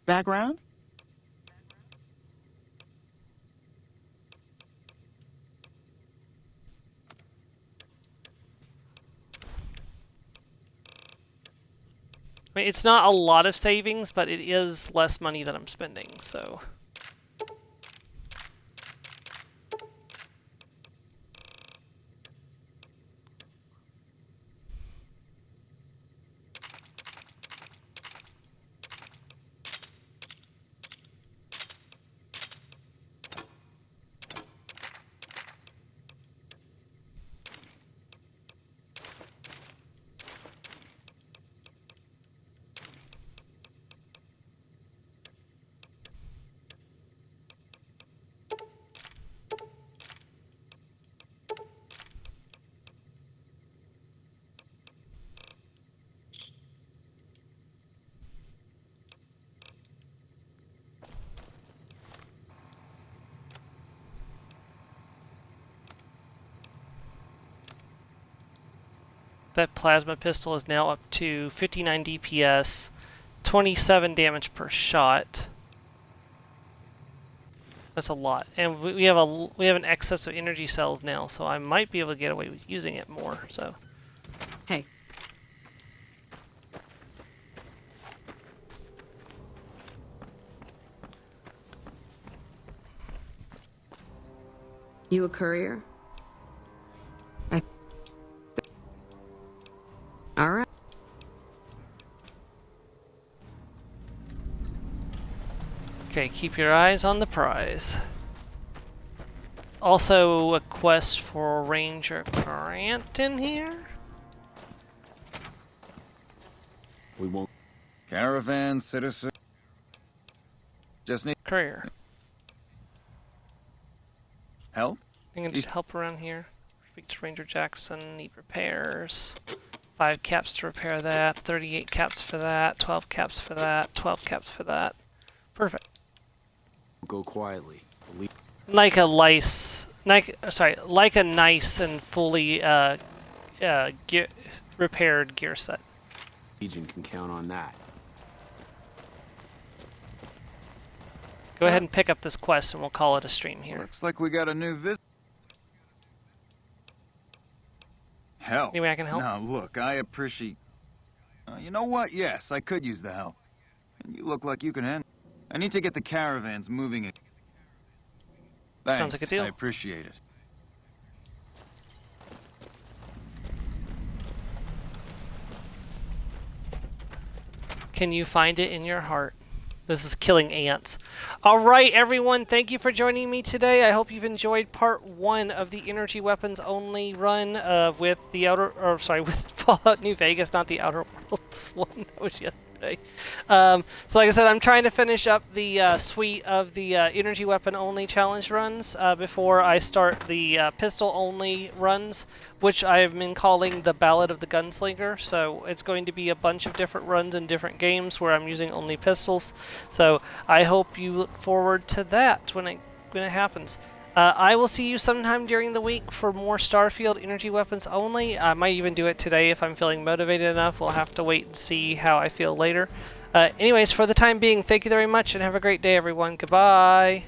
Speaker 13: Background?
Speaker 1: I mean, it's not a lot of savings, but it is less money that I'm spending, so... That plasma pistol is now up to 59 DPS, 27 damage per shot. That's a lot, and we have an excess of energy cells now, so I might be able to get away with using it more. So,
Speaker 14: hey, you a courier? All right.
Speaker 1: okay, keep your eyes on the prize. Also, a quest for Ranger Grant in here.
Speaker 9: We won't. Caravan, citizen. Just need
Speaker 1: Courier.
Speaker 9: help?
Speaker 1: I can just help around here. Speak to Ranger Jackson. Need repairs. 5 caps to repair that. 38 caps for that. 12 caps for that. 12 caps for that. Perfect.
Speaker 8: Go quietly.
Speaker 1: Like a nice and fully repaired gear set.
Speaker 8: Legion can count on that.
Speaker 1: Go ahead and pick up this quest and we'll call it a stream here.
Speaker 9: Looks like we got a new visit. Help.
Speaker 1: Any way I can help?
Speaker 9: No, look, I appreciate... you know what? Yes, I could use the help. And you look like you can handle... I need to get the caravans moving. Thanks.
Speaker 1: Sounds like a deal.
Speaker 9: I appreciate it.
Speaker 1: Can you find it in your heart? This is killing ants. All right, everyone. Thank you for joining me today. I hope you've enjoyed part 1 of the energy weapons only run with with Fallout New Vegas, not the Outer Worlds one. That was yesterday. So like I said, I'm trying to finish up the suite of the energy weapon only challenge runs before I start the pistol only runs, which I've been calling the Ballad of the Gunslinger. So it's going to be a bunch of different runs in different games where I'm using only pistols. So I hope you look forward to that when it happens. I will see you sometime during the week for more Starfield energy weapons only. I might even do it today if I'm feeling motivated enough. We'll have to wait and see how I feel later. Anyways, for the time being, thank you very much and have a great day, everyone. Goodbye.